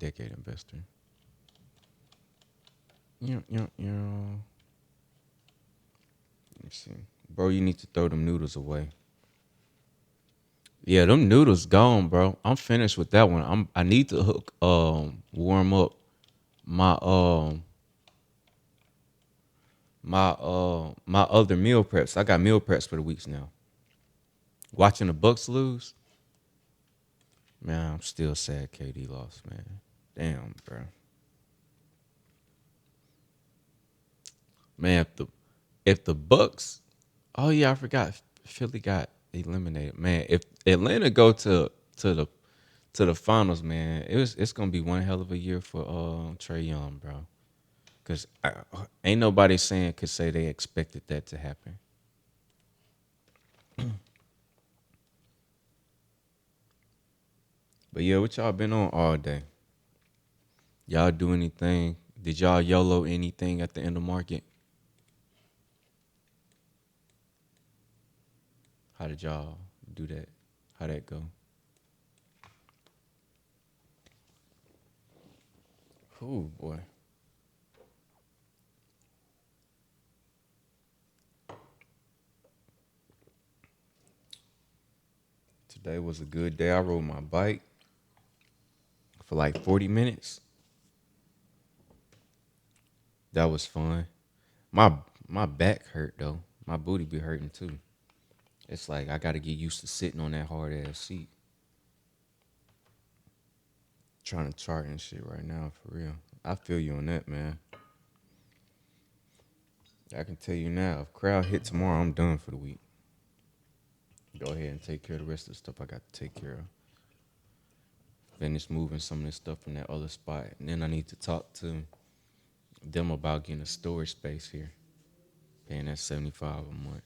decade investor. Yeah, yeah, yeah. Let me see. Bro, you need to throw them noodles away. Yeah, them noodles gone, bro. I'm finished with that one. I need to warm up my my other meal preps. I got meal preps for the weeks now. Watching the Bucks lose, man, I'm still sad KD lost, man. Damn, bro. Man, if the Bucks, oh yeah, I forgot Philly got eliminated. Man, if Atlanta go to the to the finals, man, it's gonna be one hell of a year for Trey Young, bro. Cause ain't nobody could say they expected that to happen. But yeah, what y'all been on all day? Y'all do anything? Did y'all YOLO anything at the end of market? How did y'all do that? How that go? Oh boy. Today was a good day. I rode my bike for like 40 minutes. That was fun. My my back hurt though. My booty be hurting too. It's like I gotta get used to sitting on that hard ass seat. Trying to chart and shit right now for real. I feel you on that, man. I can tell you now, if crowd hit tomorrow, I'm done for the week. Go ahead and take care of the rest of the stuff I got to take care of. Finish moving some of this stuff from that other spot. And then I need to talk to them about getting a storage space here. Paying that 75 a month.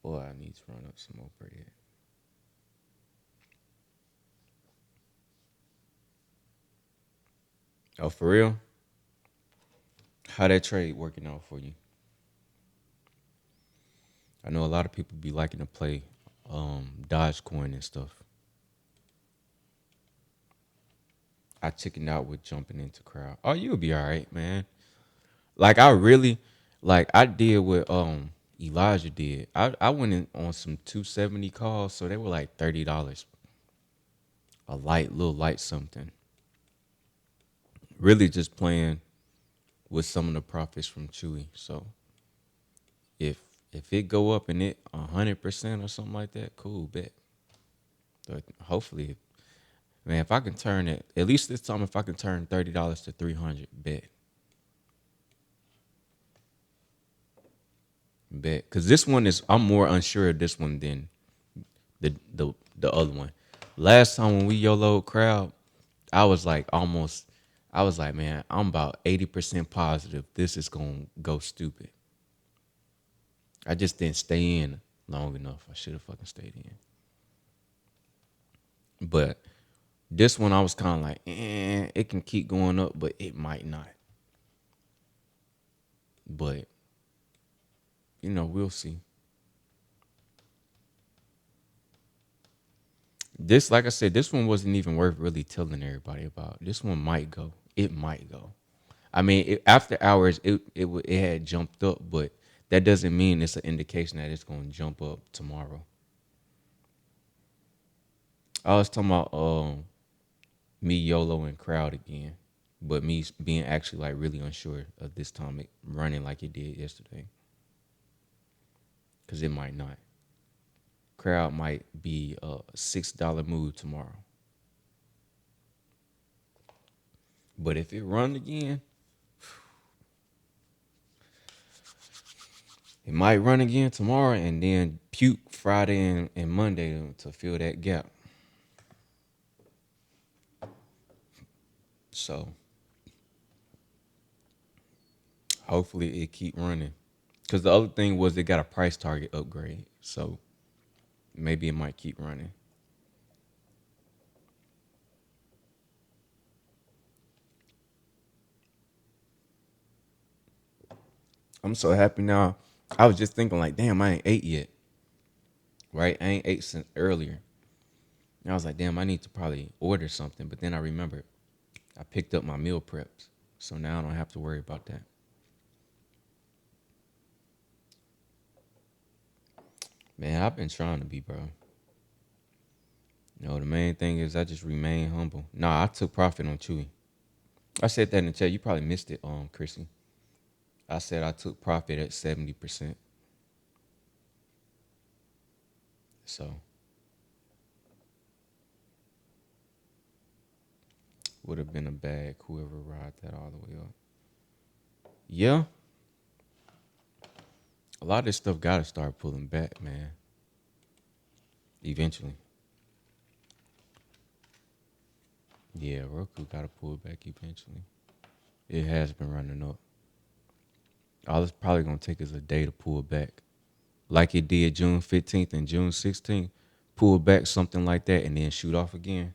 Boy, I need to run up some more bread. Oh, for real? How that trade working out for you? I know a lot of people be liking to play Dogecoin and stuff. I chickened out with jumping into crowd. Oh, you'll be all right, man. Like I really, like I did what Elijah did. I went in on some 270 calls, so they were like $30. A little light something. Really just playing with some of the profits from Chewy. So if if it go up and it 100% or something like that, cool, bet. But hopefully, man, if I can turn it, at least this time, if I can turn $30 to 300, bet. Bet. Because this one is, I'm more unsure of this one than the other one. Last time when we YOLO crowd, I was like almost, I was like, man, I'm about 80% positive this is gonna go stupid. I just didn't stay in long enough. I should have fucking stayed in. But this one, I was kind of like, it can keep going up, but it might not. But we'll see. This, like I said, this one wasn't even worth really telling everybody about. This one might go. It might go. I mean, after hours, it had jumped up, but that doesn't mean it's an indication that it's going to jump up tomorrow. I was talking about me YOLO and crowd again, but me being actually like really unsure of this time it running like it did yesterday, because it might not. Crowd might be a $6 move tomorrow, but if it run again, it might run again tomorrow and then puke Friday and Monday to fill that gap. So hopefully it keep running. Because the other thing was it got a price target upgrade. So maybe it might keep running. I'm so happy now. I was just thinking like, damn, I ain't ate yet. Right? I ain't ate since earlier. And I was like, damn, I need to probably order something. But then I remembered I picked up my meal preps. So now I don't have to worry about that. Man, I've been trying to be, bro. The main thing is I just remain humble. Nah, I took profit on Chewy. I said that in the chat. You probably missed it, Chrissy. I said I took profit at 70%. So would have been a bag whoever ride that all the way up. Yeah, a lot of this stuff gotta start pulling back, man. Eventually. Yeah, Roku gotta pull back eventually. It has been running up. All it's probably gonna take is a day to pull back. Like it did June 15th and June 16th. Pull back something like that and then shoot off again.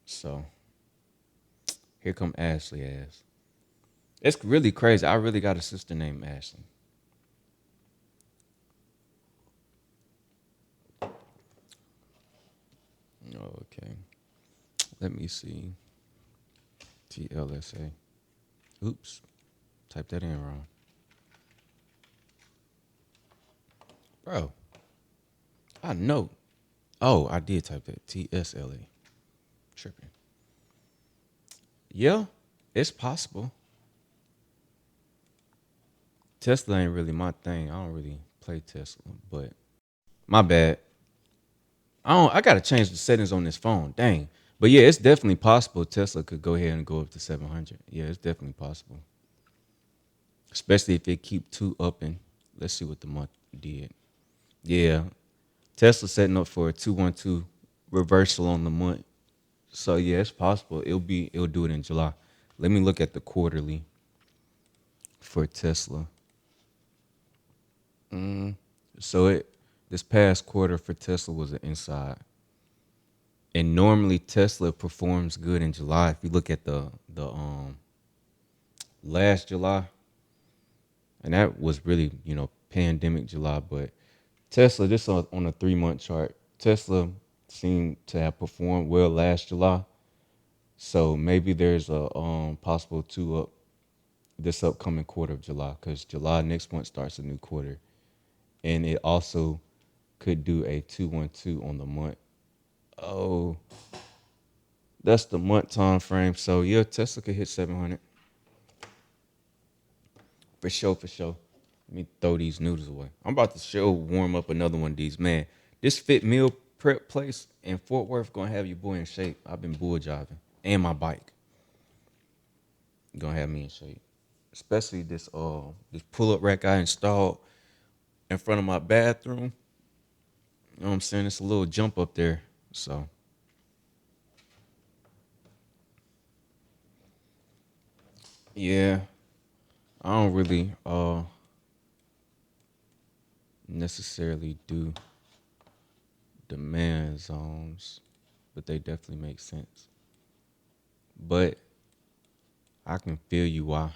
So here come Ashley ass. It's really crazy. I really got a sister named Ashley. Okay. Let me see. TLSA. Oops. Type that in wrong. Bro, I know. Oh, I did type that. TSLA. Tripping. Yeah, it's possible. Tesla ain't really my thing. I don't really play Tesla, but my bad. I gotta change the settings on this phone. Dang. But yeah, it's definitely possible Tesla could go ahead and go up to 700. Yeah, it's definitely possible. Especially if it keep two up and let's see what the month did. Yeah. Tesla setting up for a 212 reversal on the month. So yeah, it's possible. It'll do it in July. Let me look at the quarterly for Tesla. So this past quarter for Tesla was an inside. And normally Tesla performs good in July. If you look at the last July, and that was really, pandemic July, but Tesla, this on a 3 month chart, Tesla seemed to have performed well last July. So maybe there's a possible two up this upcoming quarter of July, because July next month starts a new quarter. And it also could do a 212 on the month. Oh, that's the month time frame. So yeah, Tesla could hit 700 for sure, for sure. Let me throw these noodles away. I'm about to warm up another one of these. Man, this fit meal prep place in Fort Worth gonna have your boy in shape. I've been bull jiving and my bike gonna have me in shape. Especially this pull up rack I installed in front of my bathroom. You know what I'm saying? It's a little jump up there. So yeah, I don't really necessarily do demand zones, but they definitely make sense. But I can feel you why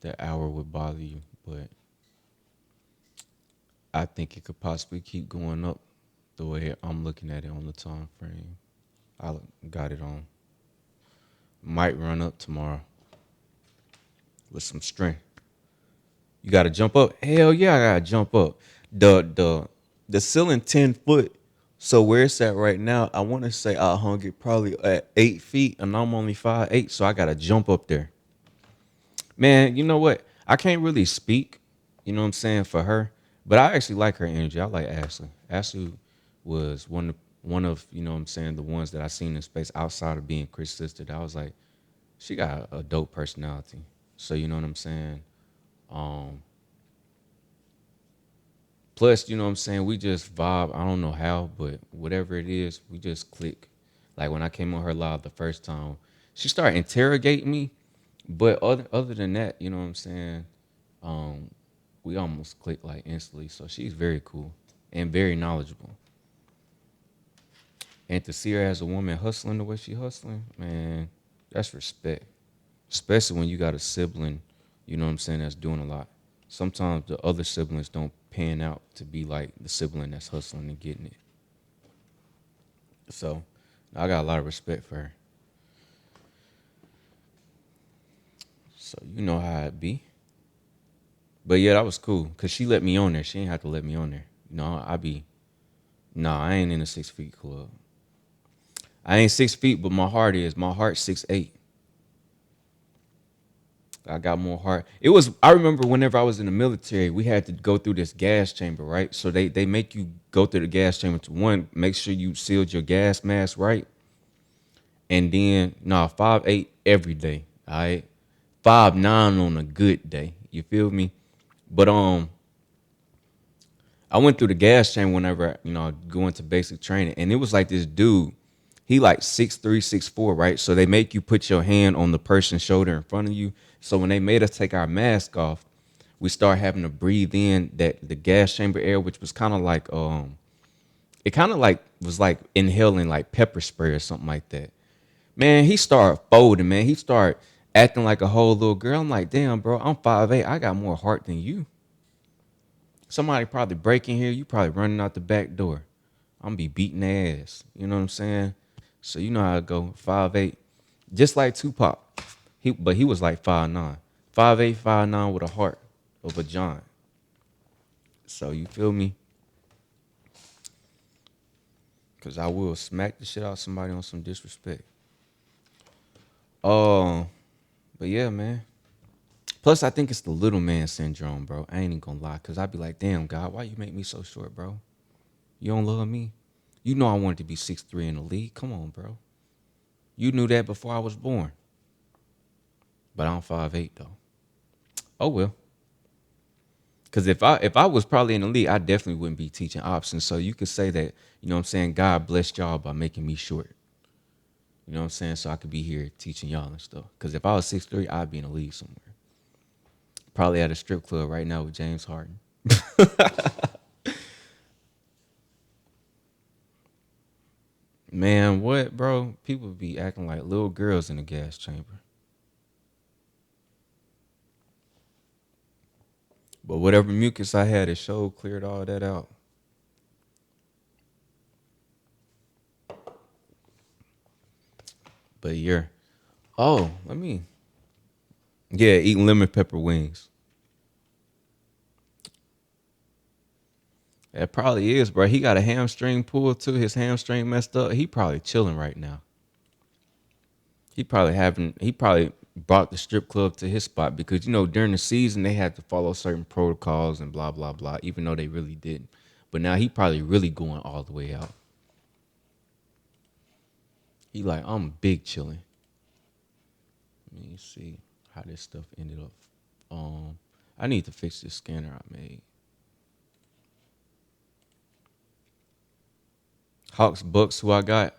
that hour would bother you, but I think it could possibly keep going up the way I'm looking at it on the time frame. I got it on. Might run up tomorrow with some strength. You got to jump up. Hell yeah, I got to jump up. The ceiling 10 foot. So where it's at right now, I want to say I hung it probably at 8 feet, and I'm only 5'8", so I got to jump up there. Man, you know what? I can't really speak, you know what I'm saying, for her, but I actually like her energy. I like Ashley. Ashley was one of you know what I'm saying, the ones that I seen in space outside of being Chris' sister. That I was like, she got a dope personality. So you know what I'm saying. Um, Plus, you know what I'm saying, we just vibe. I don't know how, but whatever it is, we just click. Like when I came on her live the first time, she started interrogating me, but other than that, you know what I'm saying, um, we almost clicked like instantly. So she's very cool and very knowledgeable. And to see her as a woman hustling the way she hustling, man, that's respect. Especially when you got a sibling, you know what I'm saying, that's doing a lot. Sometimes the other siblings don't pan out to be like the sibling that's hustling and getting it. So I got a lot of respect for her. So you know how it be. But yeah, that was cool because she let me on there. She ain't have to let me on there. I be nah. I ain't in the 6 feet club. I ain't 6 feet, but my heart is. My heart 6'8". I got more heart. It was. I remember whenever I was in the military, we had to go through this gas chamber, right? So they make you go through the gas chamber to one, make sure you sealed your gas mask right, and then 5'8" every day. All right, 5'9" on a good day. You feel me? But I went through the gas chamber whenever I go into basic training, and it was like this dude. He like 6'3", 6'4", right? So they make you put your hand on the person's shoulder in front of you. So when they made us take our mask off, we start having to breathe in that the gas chamber air, which was kind of like it kind of like was like inhaling like pepper spray or something like that. Man, he started folding, man. He started acting like a whole little girl. I'm like, damn, bro, I'm 5'8". I got more heart than you. Somebody probably break in here. You probably running out the back door. I'm gonna be beating ass. You know what I'm saying? So you know how it go. 5'8", just like Tupac. But he was like 5'9". 5'8", 5'9" with a heart of a giant. So you feel me? Cause I will smack the shit out of somebody on some disrespect. Oh, but yeah, man. Plus, I think it's the little man syndrome, bro. I ain't even gonna lie, cause I be like, damn, God, why you make me so short, bro? You don't love me? You know I wanted to be 6'3" in the league. Come on, bro. You knew that before I was born. But I'm 5'8" though. Oh well. Cause if I was probably in the league, I definitely wouldn't be teaching options. So you could say that, what I'm saying, God blessed y'all by making me short. You know what I'm saying? So I could be here teaching y'all and stuff. Cause if I was 6'3", I'd be in the league somewhere. Probably at a strip club right now with James Harden. Man, what, bro? People be acting like little girls in the gas chamber. But whatever mucus I had, it showed cleared all that out. But you're, oh, yeah, eating lemon pepper wings. That probably is, bro. He got a hamstring pull too. His hamstring messed up. He probably chilling right now. He probably brought the strip club to his spot because during the season they had to follow certain protocols and blah blah blah, even though they really didn't. But now he probably really going all the way out. He like, I'm big chilling. Let me see how this stuff ended up. I need to fix this scanner I made. Hawks Bucks, who I got.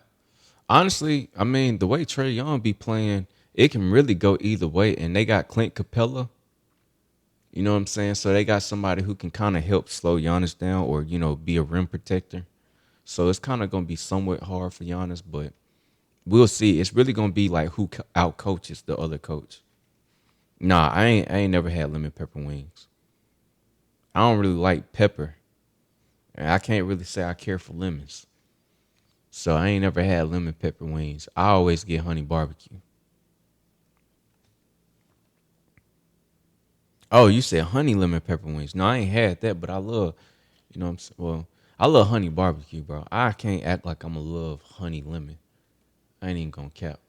Honestly, I mean, the way Trey Young be playing, it can really go either way. And they got Clint Capella. You know what I'm saying? So they got somebody who can kind of help slow Giannis down or, be a rim protector. So it's kind of going to be somewhat hard for Giannis, but we'll see. It's really going to be like who out coaches the other coach. Nah, I ain't never had lemon pepper wings. I don't really like pepper. And I can't really say I care for lemons. So I ain't never had lemon pepper wings. I always get honey barbecue. Oh, you said honey lemon pepper wings. No, I ain't had that, but I love, what I'm saying? Well, I love honey barbecue, bro. I can't act like I'm a love honey lemon. I ain't even gonna cap.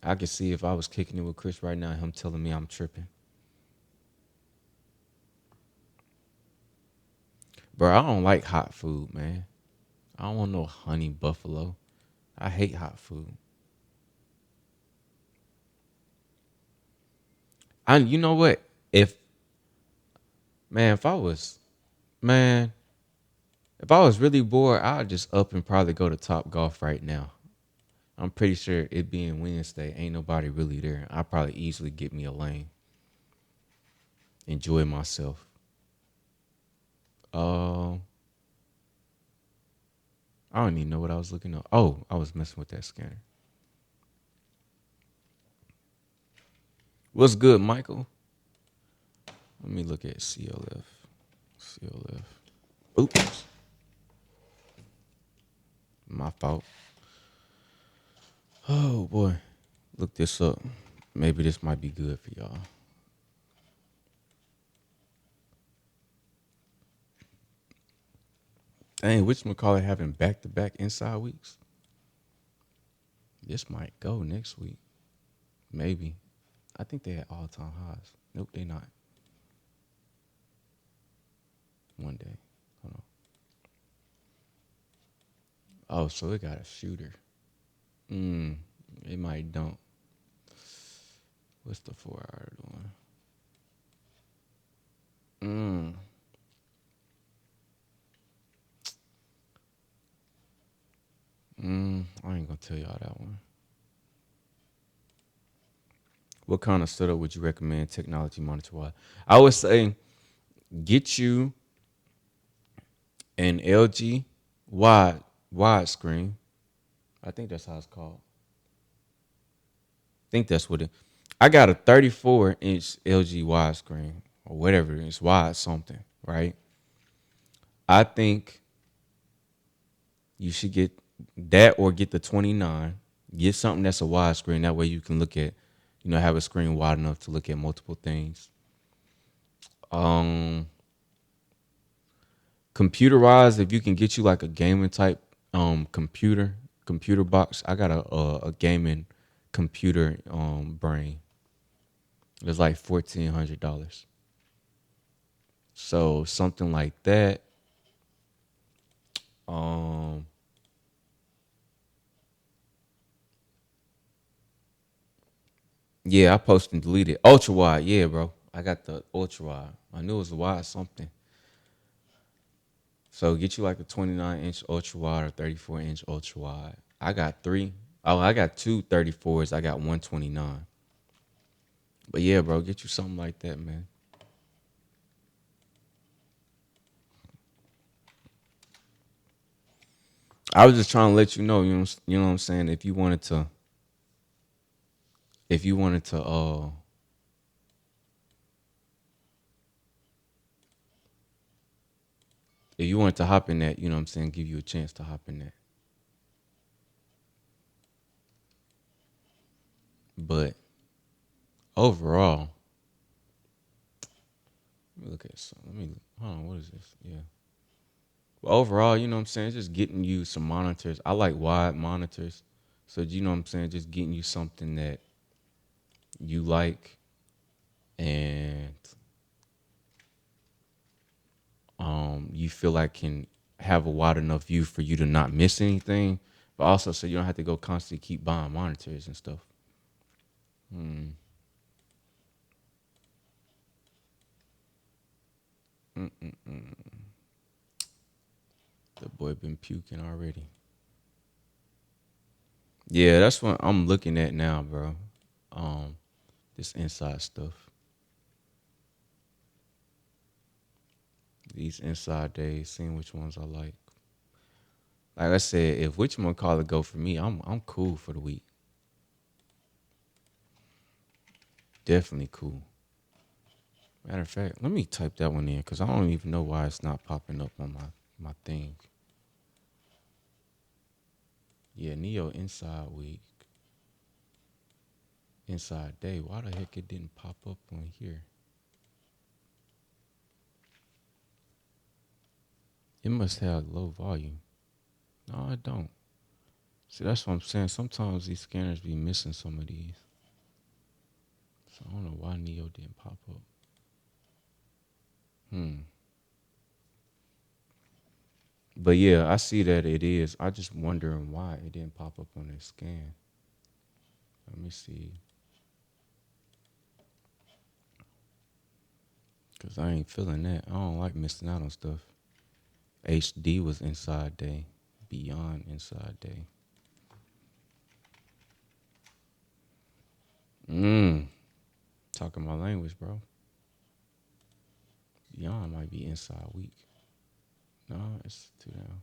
I could see if I was kicking it with Chris right now, him telling me I'm tripping. Bro, I don't like hot food, man. I don't want no honey buffalo. I hate hot food. You know what? If man, if I was man, if I was really bored, I'd just up and probably go to Top Golf right now. I'm pretty sure it being Wednesday, ain't nobody really there. I probably easily get me a lane, enjoy myself. Um, I don't even know what I was looking at. Oh, I was messing with that scanner. What's good, Michael? Let me look at CLF. Still left. Oops. My fault. Oh boy. Look this up. Maybe this might be good for y'all. Dang, which McCall having back to back inside weeks? This might go next week. Maybe. I think they had all time highs. Nope, they not. One day. Hold on. Oh, so it got a shooter. It might don't. What's the 4 hour one? I ain't gonna tell y'all that one. What kind of setup would you recommend technology monitor wise? I would say get you an LG widescreen. I think that's how it's called. I think that's what it. I got a 34-inch LG widescreen or whatever. It's wide something, right? I think you should get that or get the 29. Get something that's a widescreen. That way you can look at, have a screen wide enough to look at multiple things. Um, Computer wise, if you can get you like a gaming type computer box, I got a gaming computer brain. It's like $1,400. So something like that. Um, yeah, I posted and deleted. Ultra wide, yeah, bro. I got the ultra wide. I knew it was a wide something. So get you like a 29-inch ultra wide or 34-inch ultra wide. I got three. Oh, I got two 34s. I got 129. But yeah, bro, get you something like that, man. I was just trying to let you know, you know what I'm saying. If you wanted to, if you wanted to hop in that, you know what I'm saying, give you a chance to hop in that. But overall, let me look at some. Hold on. What is this? Yeah. But overall, you know what I'm saying, just getting you some monitors. I like wide monitors, so you know what I'm saying, just getting you something that you like and you feel like can have a wide enough view for you to not miss anything, but also so you don't have to go constantly keep buying monitors and stuff. Mm. The boy been puking already. Yeah, that's what I'm looking at now, bro. Um, this inside stuff. These inside days, seeing which ones I like. Like I said, if which one call it go for me, I'm cool for the week. Definitely cool. Matter of fact, let me type that one in because I don't even know why it's not popping up on my thing. Yeah, Neo inside week, inside day. Why the heck it didn't pop up on here? It must have low volume. No, I don't. See, that's what I'm saying. Sometimes these scanners be missing some of these. So I don't know why Neo didn't pop up. Hmm. But yeah, I see that it is. I just wondering why it didn't pop up on this scan. Let me see. Cause I ain't feeling that. I don't like missing out on stuff. HD was inside day. Beyond inside day. Talking my language, bro. Beyond might be inside week. No, it's two down.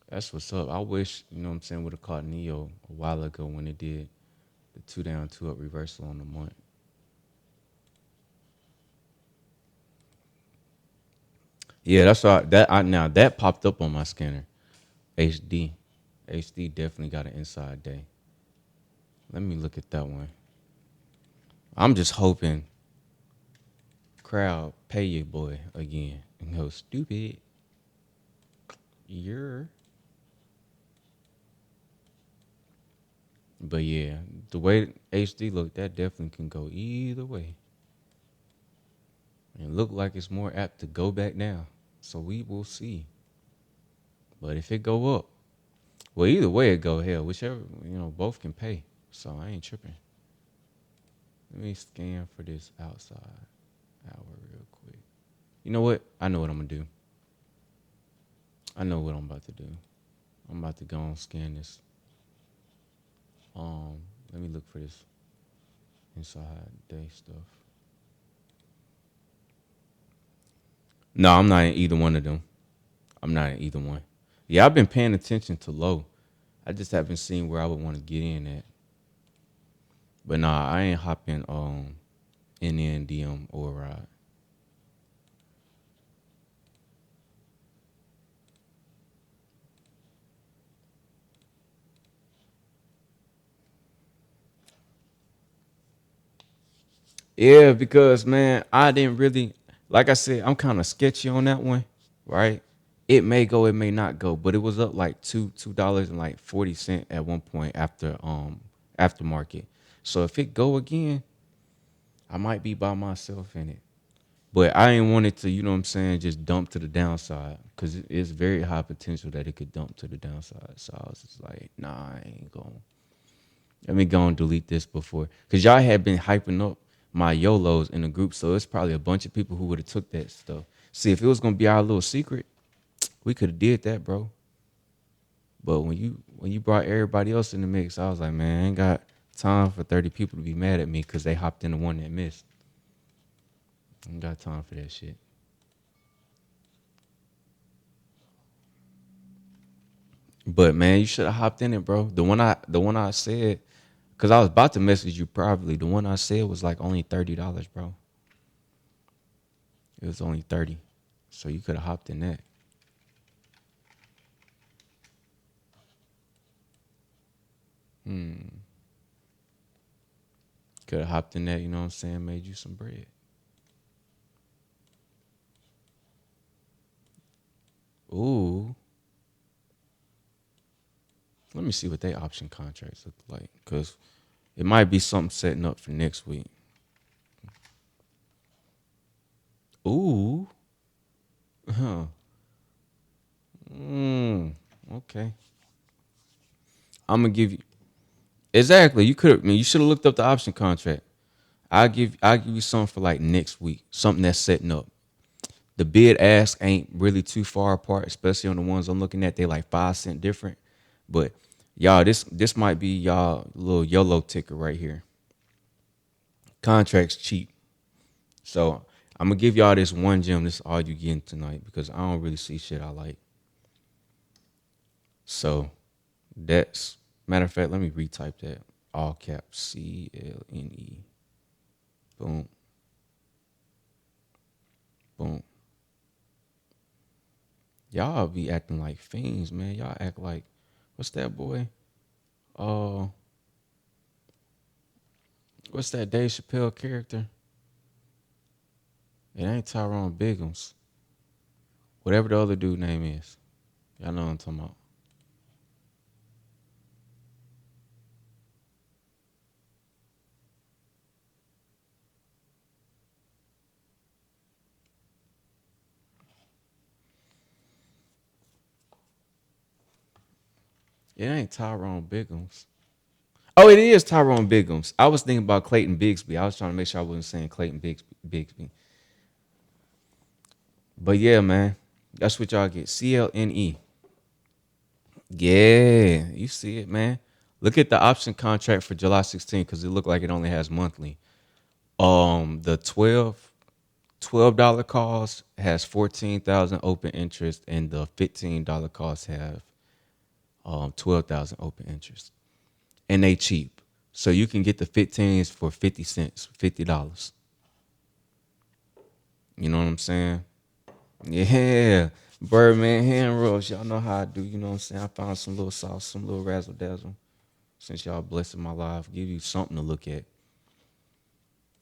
That's what's up. I wish, you know what I'm saying, would have caught Neo a while ago when it did the two down, two up reversal on the month. Yeah, that's why that I now that popped up on my scanner. HD. HD definitely got an inside day. Let me look at that one. I'm just hoping crowd pay your boy again and go stupid. You're but yeah, the way HD look, that definitely can go either way. And look like it's more apt to go back down. So we will see. But if it go up, well, either way it go, hell, whichever, both can pay. So I ain't tripping. Let me scan for this outside hour real quick. You know what? I know what I'm gonna do. I know what I'm about to do. I'm about to go and scan this. Um, Let me look for this inside day stuff. No, I'm not in either one of them. I'm not in either one. Yeah, I've been paying attention to low. I just haven't seen where I would want to get in at. But nah, I ain't hopping NNDM or ride. Yeah, because man, I didn't really like I said, I'm kind of sketchy on that one, right? It may go, it may not go, but it was up like $2 and like 40 cent at one point after market. So if it go again, I might be by myself in it. But I ain't want it to, you know what I'm saying, just dump to the downside because it's very high potential that it could dump to the downside. So I was just like, nah, I ain't going. Let me go and delete this before, because y'all had been hyping up my YOLOs in the group, so it's probably a bunch of people who would have took that stuff. See, if it was gonna be our little secret, we could have did that, bro. But when you brought everybody else in the mix, I was like, man, I ain't got time for 30 people to be mad at me because they hopped in the one that missed. I ain't got time for that shit. But man, you should have hopped in it, bro. The one I said, cause I was about to message you probably. The one I said was like only $30, bro. It was only 30. So you could have hopped in that. Could have hopped in that, you know what I'm saying, made you some bread. Ooh. Let me see what they option contracts look like. Cause it might be something setting up for next week. Ooh. Huh. Okay. I'm gonna give you exactly. You could. I mean, you should have looked up the option contract. I'll give you something for like next week. Something that's setting up. The bid ask ain't really too far apart, especially on the ones I'm looking at. They like 5 cent different. But y'all, this might be y'all little YOLO ticker right here. Contracts cheap. So I'm gonna give y'all this one gem. This is all you getting tonight because I don't really see shit I like. So that's matter of fact. Let me retype that. All caps CLNE. Boom, boom. Y'all be acting like fiends, man. Y'all act like what's that boy? Uh, what's that Dave Chappelle character? It ain't Tyrone Biggums. Whatever the other dude name is. Y'all know what I'm talking about. It ain't Tyrone Biggums. Oh, it is Tyrone Biggums. I was thinking about Clayton Bigsby. I was trying to make sure I wasn't saying Clayton Bigsby. But yeah, man. That's what y'all get. CLNE. Yeah, you see it, man. Look at the option contract for July 16th because it looked like it only has monthly. The $12 cost has 14,000 open interest, and the $15 cost have 12,000 open interest, and they cheap. So you can get the 15s for 50 cents, $50. You know what I'm saying? Yeah. Birdman hand rolls. Y'all know how I do. You know what I'm saying? I found some little sauce, some little razzle dazzle. Since y'all blessing my life, give you something to look at.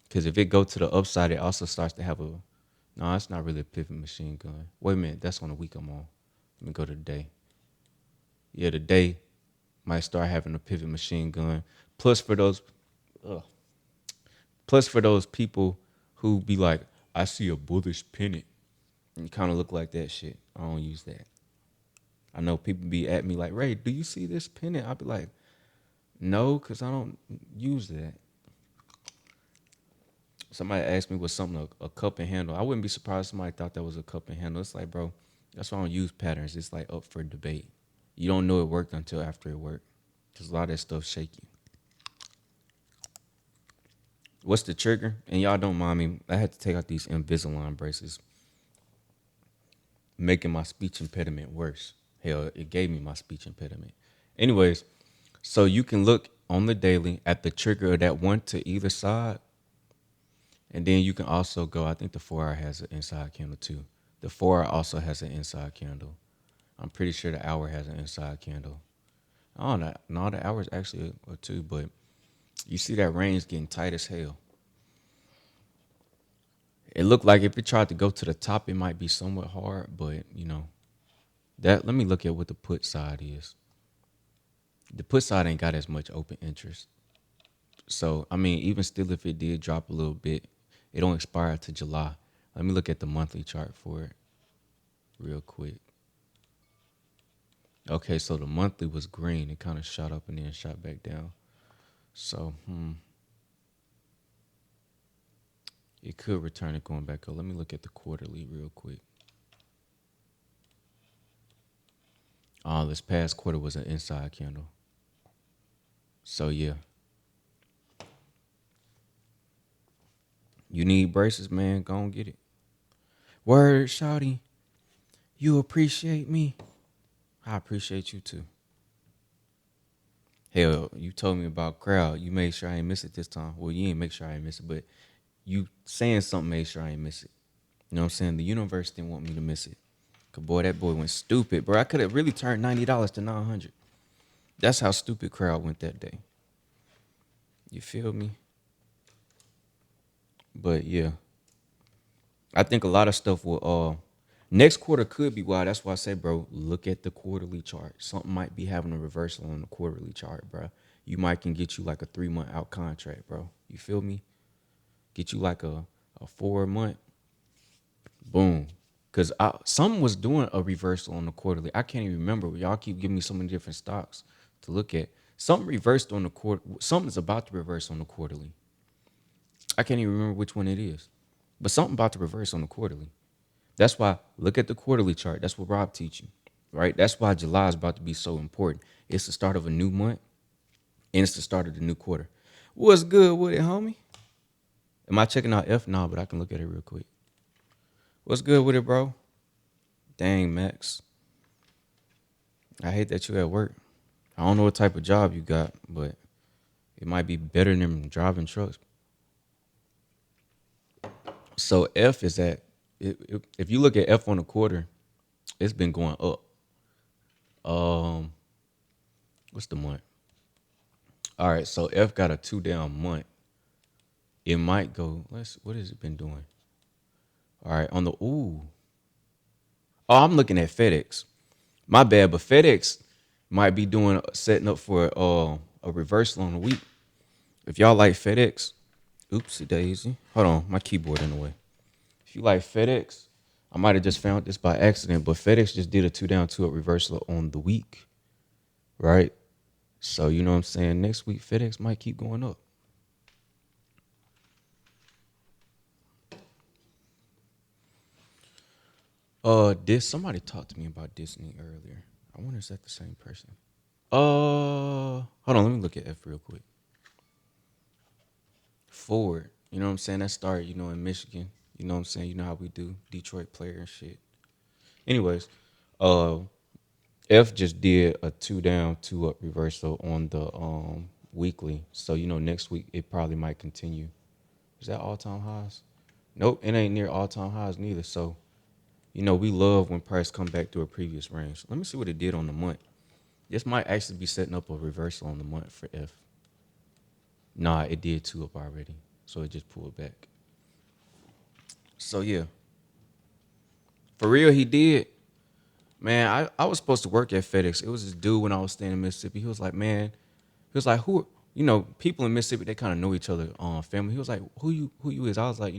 Because if it go to the upside, it also starts to have a. No, it's not really a pivot machine gun. Wait a minute. That's on the week I'm on. Let me go to the day. Yeah, the day might start having a pivot machine gun. Plus for those, ugh. Plus for those people who be like, I see a bullish pennant. And you kind of look like that shit. I don't use that. I know people be at me like, Ray, do you see this pennant? I'll be like, no, because I don't use that. Somebody asked me what's something a cup and handle. I wouldn't be surprised if somebody thought that was a cup and handle. It's like, bro, that's why I don't use patterns. It's like up for debate. You don't know it worked until after it worked. Because a lot of that stuff shaky. What's the trigger? And y'all don't mind me. I had to take out these Invisalign braces, making my speech impediment worse. Hell, it gave me my speech impediment. Anyways, so you can look on the daily at the trigger of that one to either side. And then you can also go, I think the 4 hour has an inside candle too. The 4 hour also has an inside candle. I'm pretty sure the hour has an inside candle. I don't know. No, the hours actually are too, but you see that range getting tight as hell. It looked like if it tried to go to the top, it might be somewhat hard, but that let me look at what the put side is. The put side ain't got as much open interest. So I mean, even still if it did drop a little bit, it don't expire to July. Let me look at the monthly chart for it real quick. Okay, so the monthly was green. It kind of shot up and then shot back down. So it could return it going back up. Let me look at the quarterly real quick. This past quarter was an inside candle. So yeah, you need braces, man. Go and get it. Word, shawty. You appreciate me. I appreciate you too. Hell, you told me about crowd. You made sure I ain't miss it this time. Well, you ain't make sure I ain't miss it, but you saying something made sure I ain't miss it. You know what I'm saying? The universe didn't want me to miss it. Cause boy, that boy went stupid, bro. I could have really turned $90 to 900. That's how stupid crowd went that day. You feel me? But yeah, I think a lot of stuff will. Next quarter could be wild. That's why I say, bro, look at the quarterly chart. Something might be having a reversal on the quarterly chart, bro. You might can get you like a 3 month out contract, bro. You feel me? Get you like a 4 month. Boom. Cause something was doing a reversal on the quarterly. I can't even remember. Y'all keep giving me so many different stocks to look at. Something reversed on the quarter. Something's about to reverse on the quarterly. I can't even remember which one it is. But something about to reverse on the quarterly. That's why look at the quarterly chart. That's what Rob teach you, right? That's why July is about to be so important. It's the start of a new month and it's the start of the new quarter. What's good with it, homie? Am I checking out F? No, but I can look at it real quick. What's good with it, bro? Dang, Max. I hate that you at work. I don't know what type of job you got, but it might be better than driving trucks. So F is at, if you look at F on the quarter, it's been going up. Um, what's the month? All right, so F got a 2 down month. It might go. What has it been doing? All right, on the ooh. Oh, I'm looking at FedEx. My bad, but FedEx might be doing setting up for a reversal on the week. If y'all like FedEx, oopsie daisy. Hold on, my keyboard in the way. If you like FedEx, I might have just found this by accident, but FedEx just did a 2 down, 2 up reversal on the week, right? So you know what I'm saying. Next week, FedEx might keep going up. This somebody talked to me about Disney earlier. I wonder is that the same person? Hold on, let me look at F real quick. Ford, you know what I'm saying? That started, in Michigan. You know what I'm saying? You know how we do Detroit player and shit. Anyways, uh, F just did a 2 down, 2 up reversal on the weekly. So next week it probably might continue. Is that all time highs? Nope, it ain't near all time highs neither. So we love when price come back to a previous range. Let me see what it did on the month. This might actually be setting up a reversal on the month for F. Nah, it did two up already. So it just pulled back. So yeah. For real, he did. Man, I was supposed to work at FedEx. It was this dude when I was staying in Mississippi. He was like, man, he was like, who, people in Mississippi, they kind of know each other, family. He was like, who you is? I was like,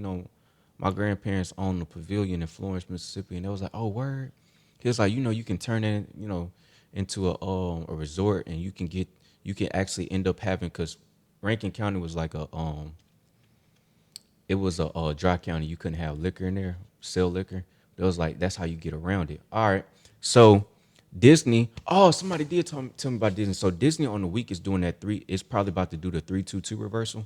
my grandparents own the pavilion in Florence, Mississippi. And they was like, oh, word. He was like, you can turn that, into a resort, and you can actually end up having, because Rankin County was like it was a dry county. You couldn't have liquor in there, sell liquor. It was like that's how you get around it. All right. So Disney. Oh, somebody did tell me about Disney. So Disney on the week is doing that three. It's probably about to do the 3-2-2 reversal.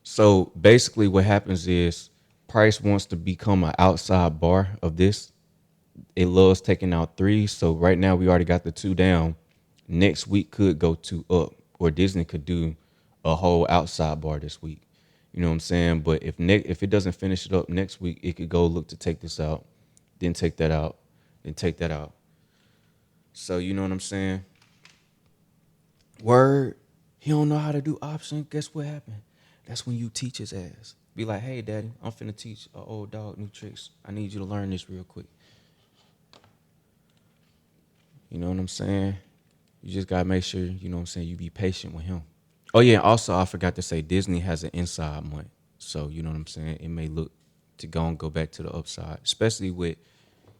So basically, what happens is Price wants to become an outside bar of this. It loves taking out three. So right now we already got the two down. Next week could go two up, or Disney could do a whole outside bar this week. You know what I'm saying? But if it doesn't finish it up next week, it could go look to take this out, then take that out, then take that out. So you know what I'm saying? Word, he don't know how to do option. Guess what happened? That's when you teach his ass. Be like, hey, daddy, I'm finna teach a old dog new tricks. I need you to learn this real quick. You know what I'm saying? You just gotta make sure, you know what I'm saying, you be patient with him. Oh yeah, also I forgot to say Disney has an inside month. So you know what I'm saying? It may look to go back to the upside, especially with,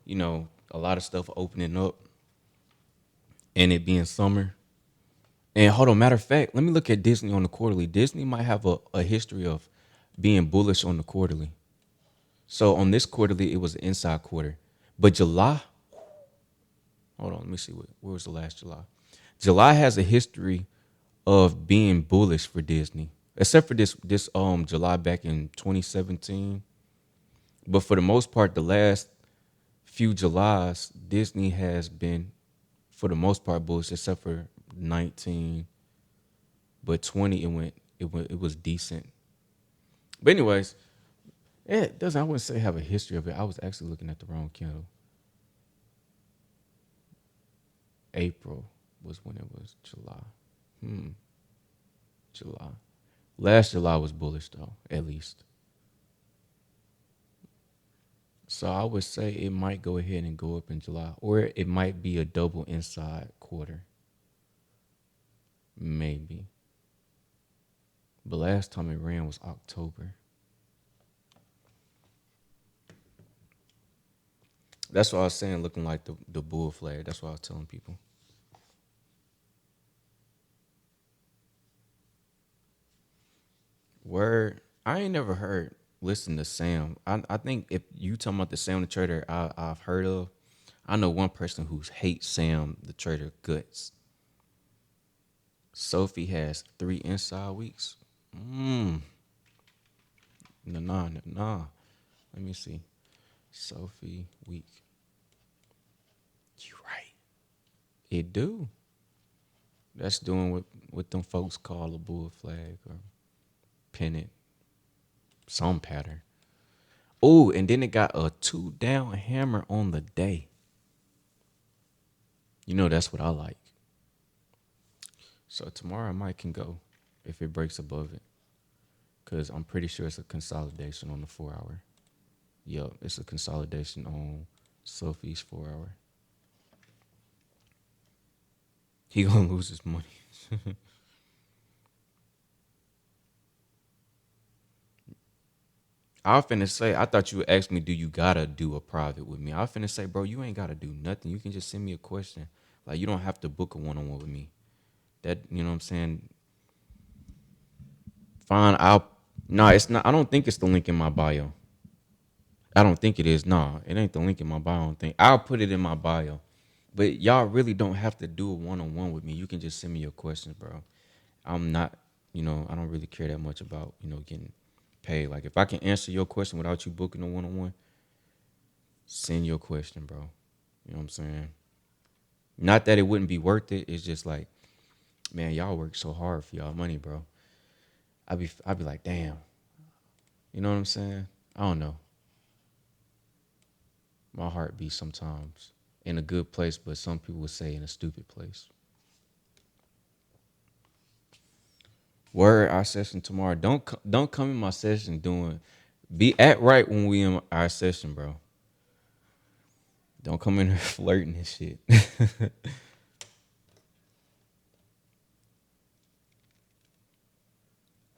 a lot of stuff opening up and it being summer. And hold on, matter of fact, let me look at Disney on the quarterly. Disney might have a history of being bullish on the quarterly. So on this quarterly, it was an inside quarter. But July, hold on, let me see where was the last July. July has a history of being bullish for Disney, except for this July back in 2017. But for the most part, the last few Julys, Disney has been, for the most part, bullish, except for 19. But 20, it was decent. But anyways, it doesn't. I wouldn't say have a history of it. I was actually looking at the wrong candle. April was when it was July. July. Last July was bullish though, at least. So I would say it might go ahead and go up in July, or it might be a double inside quarter, maybe. But last time it ran was October. That's what I was saying, looking like the bull flag. That's what I was telling people. Word, I ain't never heard listen to Sam. I think if you talking about the Sam the Trader I've heard of, I know one person who hates Sam the Trader guts. Sophie has 3 inside weeks. Nah, nah, nah. Let me see. Sophie week. You right. It do. That's doing what them folks call a bull flag or pennant, some pattern. Oh, and then it got a 2 down hammer on the day. That's what I like. So tomorrow I might can go if it breaks above it. Cause I'm pretty sure it's a consolidation on the 4 hour. Yup, it's a consolidation on Sophie's 4 hour. He gonna lose his money. I was finna say, I thought you would ask me, do you gotta do a private with me? I was finna say, bro, you ain't gotta do nothing. You can just send me a question. Like, you don't have to book a one-on-one with me. That, you know what I'm saying? Fine, nah, it's not, I don't think it's the link in my bio. I don't think it is. Nah, it ain't the link in my bio. I don't think. I'll put it in my bio. But y'all really don't have to do a one-on-one with me. You can just send me your questions, bro. I'm not, I don't really care that much about, getting paid. Like, if I can answer your question without you booking a one-on-one, send your question, bro. You know what I'm saying? Not that it wouldn't be worth it. It's just like, man, y'all work so hard for y'all money, bro. I'd be like, damn. You know what I'm saying? I don't know. My heart beats sometimes in a good place, but some people would say in a stupid place. Word, our session tomorrow. Don't come in my session doing. Be at right when we in our session, bro. Don't come in here flirting and shit.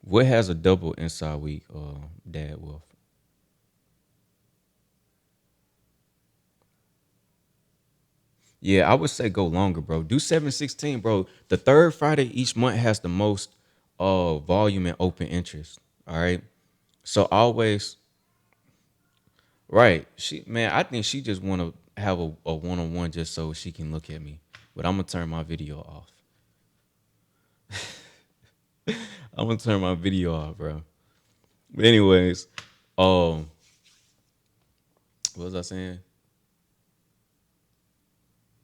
What has a double inside week, Dad Wolf? Yeah, I would say go longer, bro. Do 716, bro. The third Friday each month has the most volume and open interest. All right. So always right. She man, I think she just wanna have a one-on-one just so she can look at me. But I'm gonna turn my video off. I'm gonna turn my video off, bro. But anyways, um, what was I saying?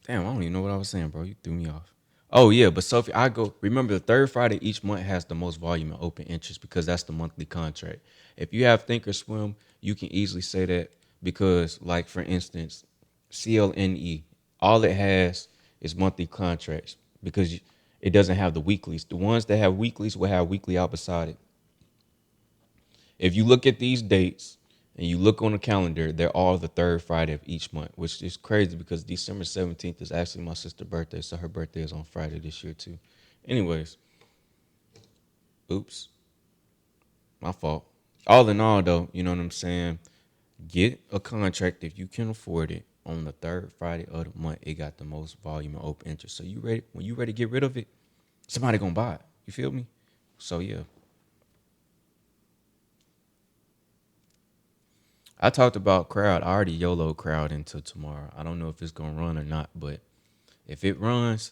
Damn, I don't even know what I was saying, bro. You threw me off. Oh yeah, but Sophie, I go. Remember, the third Friday each month has the most volume and open interest because that's the monthly contract. If you have Thinkorswim, you can easily say that because, like for instance, CLNE, all it has is monthly contracts because it doesn't have the weeklies. The ones that have weeklies will have weekly out beside it. If you look at these dates and you look on the calendar, they're all the third Friday of each month, which is crazy because December 17th is actually my sister's birthday. So her birthday is on Friday this year, too. Anyways, oops, my fault. All in all, though, you know what I'm saying? Get a contract if you can afford it on the third Friday of the month. It got the most volume and open interest. So you ready? When you ready to get rid of it, somebody gonna buy it. You feel me? So yeah. I talked about crowd. I already YOLO crowd until tomorrow. I don't know if it's gonna run or not, but if it runs,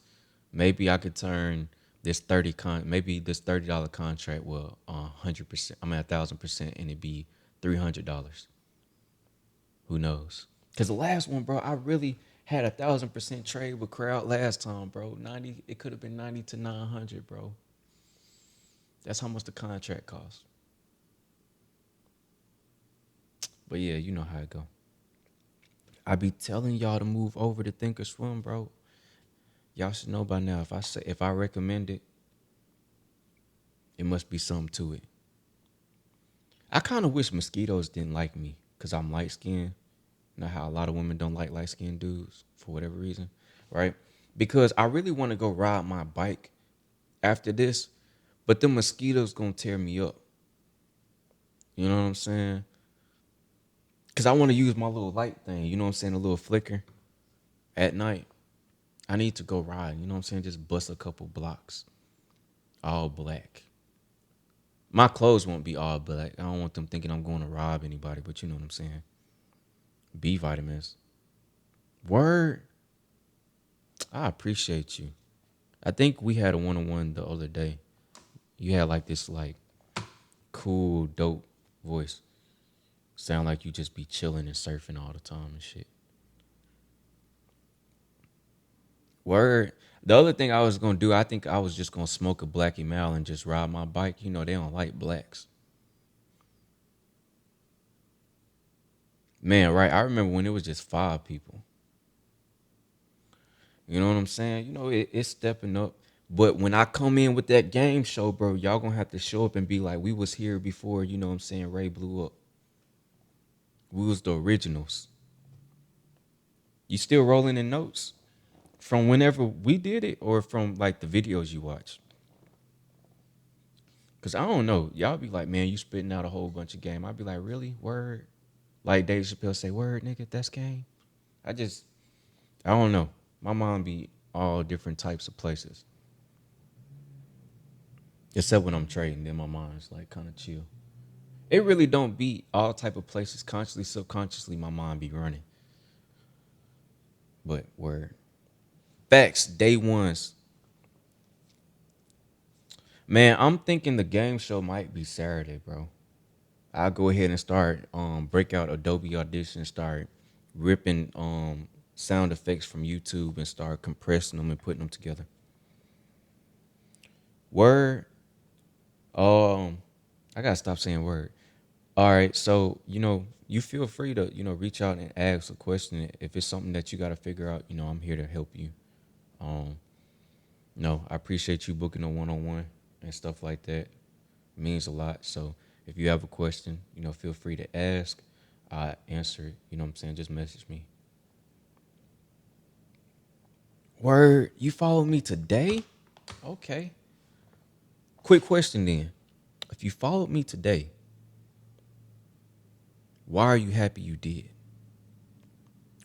maybe I could turn this maybe this $30 contract will 100%. I'm at 1,000%, and it'd be $300. Who knows? Cause the last one, bro, I really had 1,000% trade with crowd last time, bro. 90, it could have been 90 to 900, bro. That's how much the contract cost. But yeah, you know how it go. I be telling y'all to move over to Thinkorswim, bro. Y'all should know by now. If I recommend it, it must be something to it. I kind of wish mosquitoes didn't like me because I'm light skinned. You know how a lot of women don't like light skinned dudes for whatever reason, right? Because I really want to go ride my bike after this, but the mosquitoes gonna tear me up. You know what I'm saying? Because I want to use my little light thing. You know what I'm saying? A little flicker at night. I need to go ride. You know what I'm saying? Just bust a couple blocks, all black. My clothes won't be all black. I don't want them thinking I'm going to rob anybody, but you know what I'm saying. B vitamins. Word. I appreciate you. I think we had a one-on-one the other day. You had like this like cool, dope voice. Sound like you just be chilling and surfing all the time and shit. Word. The other thing I was gonna do, I think I was just gonna smoke a Blackie Mal and just ride my bike. You know they don't like blacks. Man, right? I remember when it was just 5 people. You know what I'm saying? You know, it's stepping up. But when I come in with that game show, bro, y'all gonna have to show up and be like, we was here before, you know what I'm saying, Ray blew up. We was the originals. You still rolling in notes from whenever we did it or from like the videos you watch? Cause I don't know. Y'all be like, man, you spitting out a whole bunch of game. I'd be like, really? Word? Like Dave Chappelle say, word, nigga, that's game. I just I don't know. My mom be all different types of places. Except when I'm trading, then my mind's like kind of chill. It really don't be all type of places consciously, subconsciously. My mind be running, but word facts. Day ones, man. I'm thinking the game show might be Saturday, bro. I'll go ahead and start break out Adobe Audition, start ripping sound effects from YouTube and start compressing them and putting them together. Word. I gotta stop saying word. All right, so you feel free to, reach out and ask a question. If it's something that you got to figure out, I'm here to help you. Um, no, I appreciate you booking a one-on-one and stuff like that. It means a lot. So if you have a question, feel free to ask. I answer it. You know what I'm saying? Just message me. Word, you followed me today? Okay. Quick question then. If you followed me today, why are you happy you did?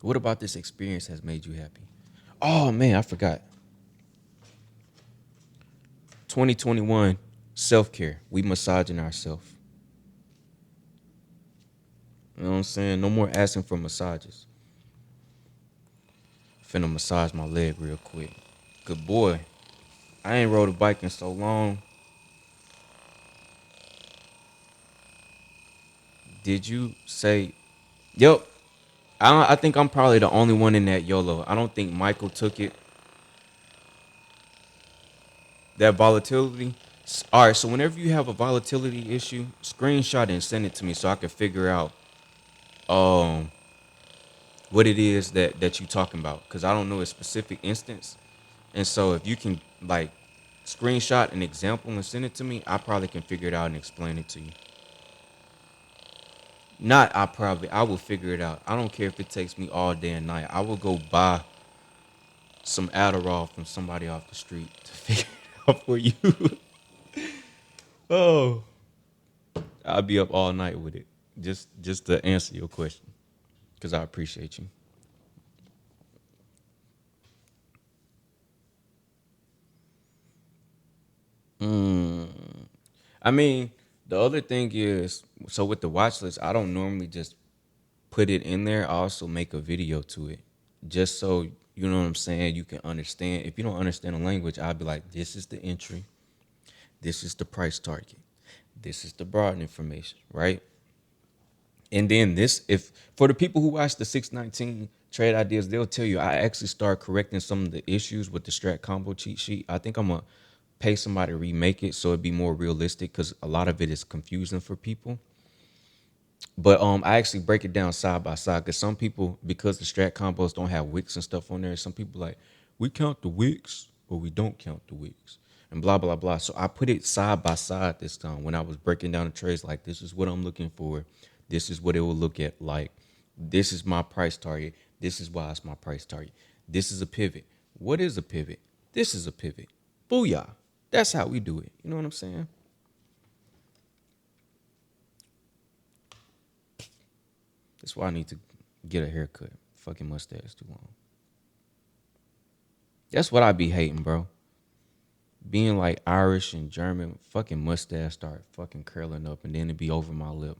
What about this experience has made you happy? Oh man, I forgot. 2021 self-care. We massaging ourselves. You know what I'm saying? No more asking for massages. Finna massage my leg real quick. Good boy. I ain't rode a bike in so long. Did you say? Yep. I think I'm probably the only one in that YOLO. I don't think Michael took it. That volatility. All right. So whenever you have a volatility issue, screenshot and send it to me so I can figure out um what it is that you talking about, because I don't know a specific instance. And so if you can like screenshot an example and send it to me, I probably can figure it out and explain it to you. Not I will figure it out. I don't care if it takes me all day and night. I will go buy some Adderall from somebody off the street to figure it out for you. Oh, I'll be up all night with it. Just to answer your question, because I appreciate you. Mm. I mean, the other thing is, so with the watch list, I don't normally just put it in there. I also make a video to it, just so you know what I'm saying. You can understand. If you don't understand the language, I'll be like, "This is the entry. This is the price target. This is the broad information, right?" And then this, if for the people who watch the 619 trade ideas, they'll tell you I actually start correcting some of the issues with the strat combo cheat sheet. I think I'm gonna pay somebody to remake it so it'd be more realistic, because a lot of it is confusing for people. But I actually break it down side by side, because some people, because the strat combos don't have wicks and stuff on there, some people like, we count the wicks or we don't count the wicks and blah blah blah. So I put it side by side this time when I was breaking down the trades. Like, this is what I'm looking for. This is what it will look at like. This is my price target. This is why it's my price target. This is a pivot. What is a pivot? This is a pivot. Booyah. That's how we do it. You know what I'm saying? That's why I need to get a haircut. Fucking mustache too long. That's what I be hating, bro. Being like Irish and German, fucking mustache start fucking curling up and then it be over my lip.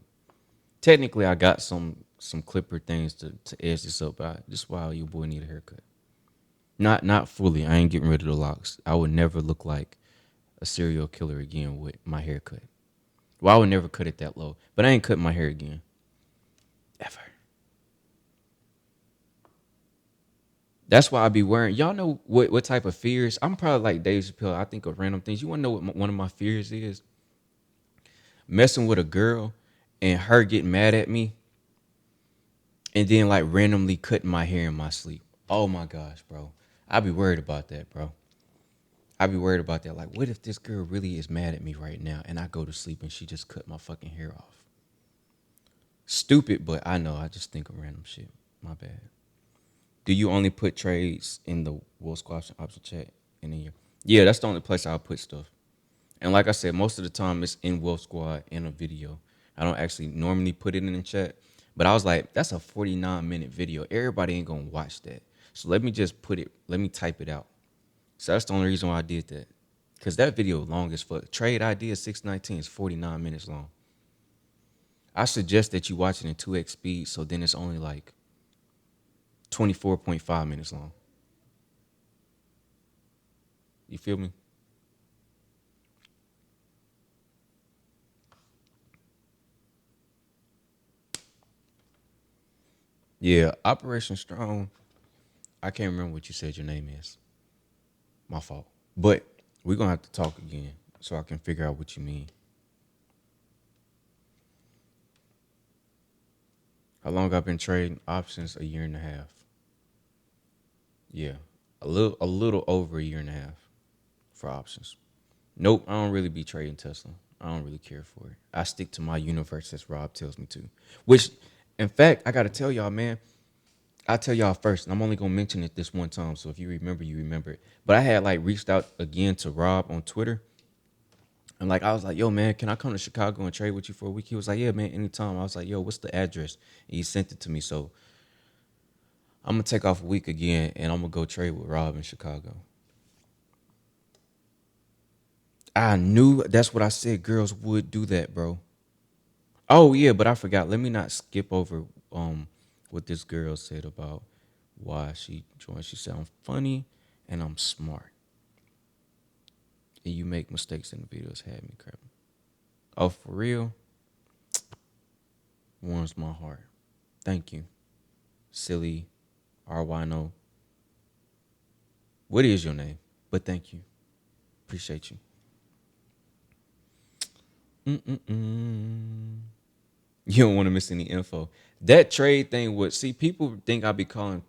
Technically, I got some clipper things to edge this up. But just why your boy need a haircut. Not fully. I ain't getting rid of the locks. I would never look like a serial killer again with my haircut. Well, I would never cut it that low. But I ain't cutting my hair again. Ever. That's why I be wearing. Y'all know what type of fears? I'm probably like Dave Chappelle. I think of random things. You want to know what one of my fears is? Messing with a girl and her getting mad at me and then like randomly cutting my hair in my sleep. Oh my gosh, bro. I be worried about that, bro. I be worried about that. Like, what if this girl really is mad at me right now and I go to sleep and she just cut my fucking hair off? Stupid, but I know. I just think of random shit. My bad. Do you only put trades in the Wolf Squash option chat in the year? Yeah, that's the only place I'll put stuff. And like I said, most of the time it's in Wolf Squad in a video. I don't actually normally put it in the chat. But I was like, that's a 49-minute video. Everybody ain't gonna watch that. So let me just let me type it out. So that's the only reason why I did that. Cause that video long as fuck. Trade idea 619 is 49 minutes long. I suggest that you watch it in 2x speed, so then it's only like 24.5 minutes long. You feel me? Yeah, Operation Strong. I can't remember what you said your name is. My fault. But we're gonna have to talk again so I can figure out what you mean. How long I've been trading options? A year and a half. Yeah, a little over a year and a half for options. Nope, I don't really be trading Tesla. I don't really care for it. I stick to my universe as Rob tells me to. Which, in fact, I gotta tell y'all, man. I'll tell y'all first, and I'm only gonna mention it this one time. So if you remember, you remember it. But I had like reached out again to Rob on Twitter, and like I was like, "Yo, man, can I come to Chicago and trade with you for a week?" He was like, "Yeah, man, anytime." I was like, "Yo, what's the address?" And he sent it to me. So I'm gonna take off a week again, and I'm gonna go trade with Rob in Chicago. I knew that's what I said. Girls would do that, bro. Oh yeah, but I forgot. Let me not skip over what this girl said about why she joined. She said I'm funny and I'm smart. And you make mistakes in the videos had me crapping. Oh, for real? Warms my heart. Thank you. Silly Arwino. What is your name? But thank you. Appreciate you. Mm-mm-mm. You don't want to miss any info. That trade thing would see people think I be calling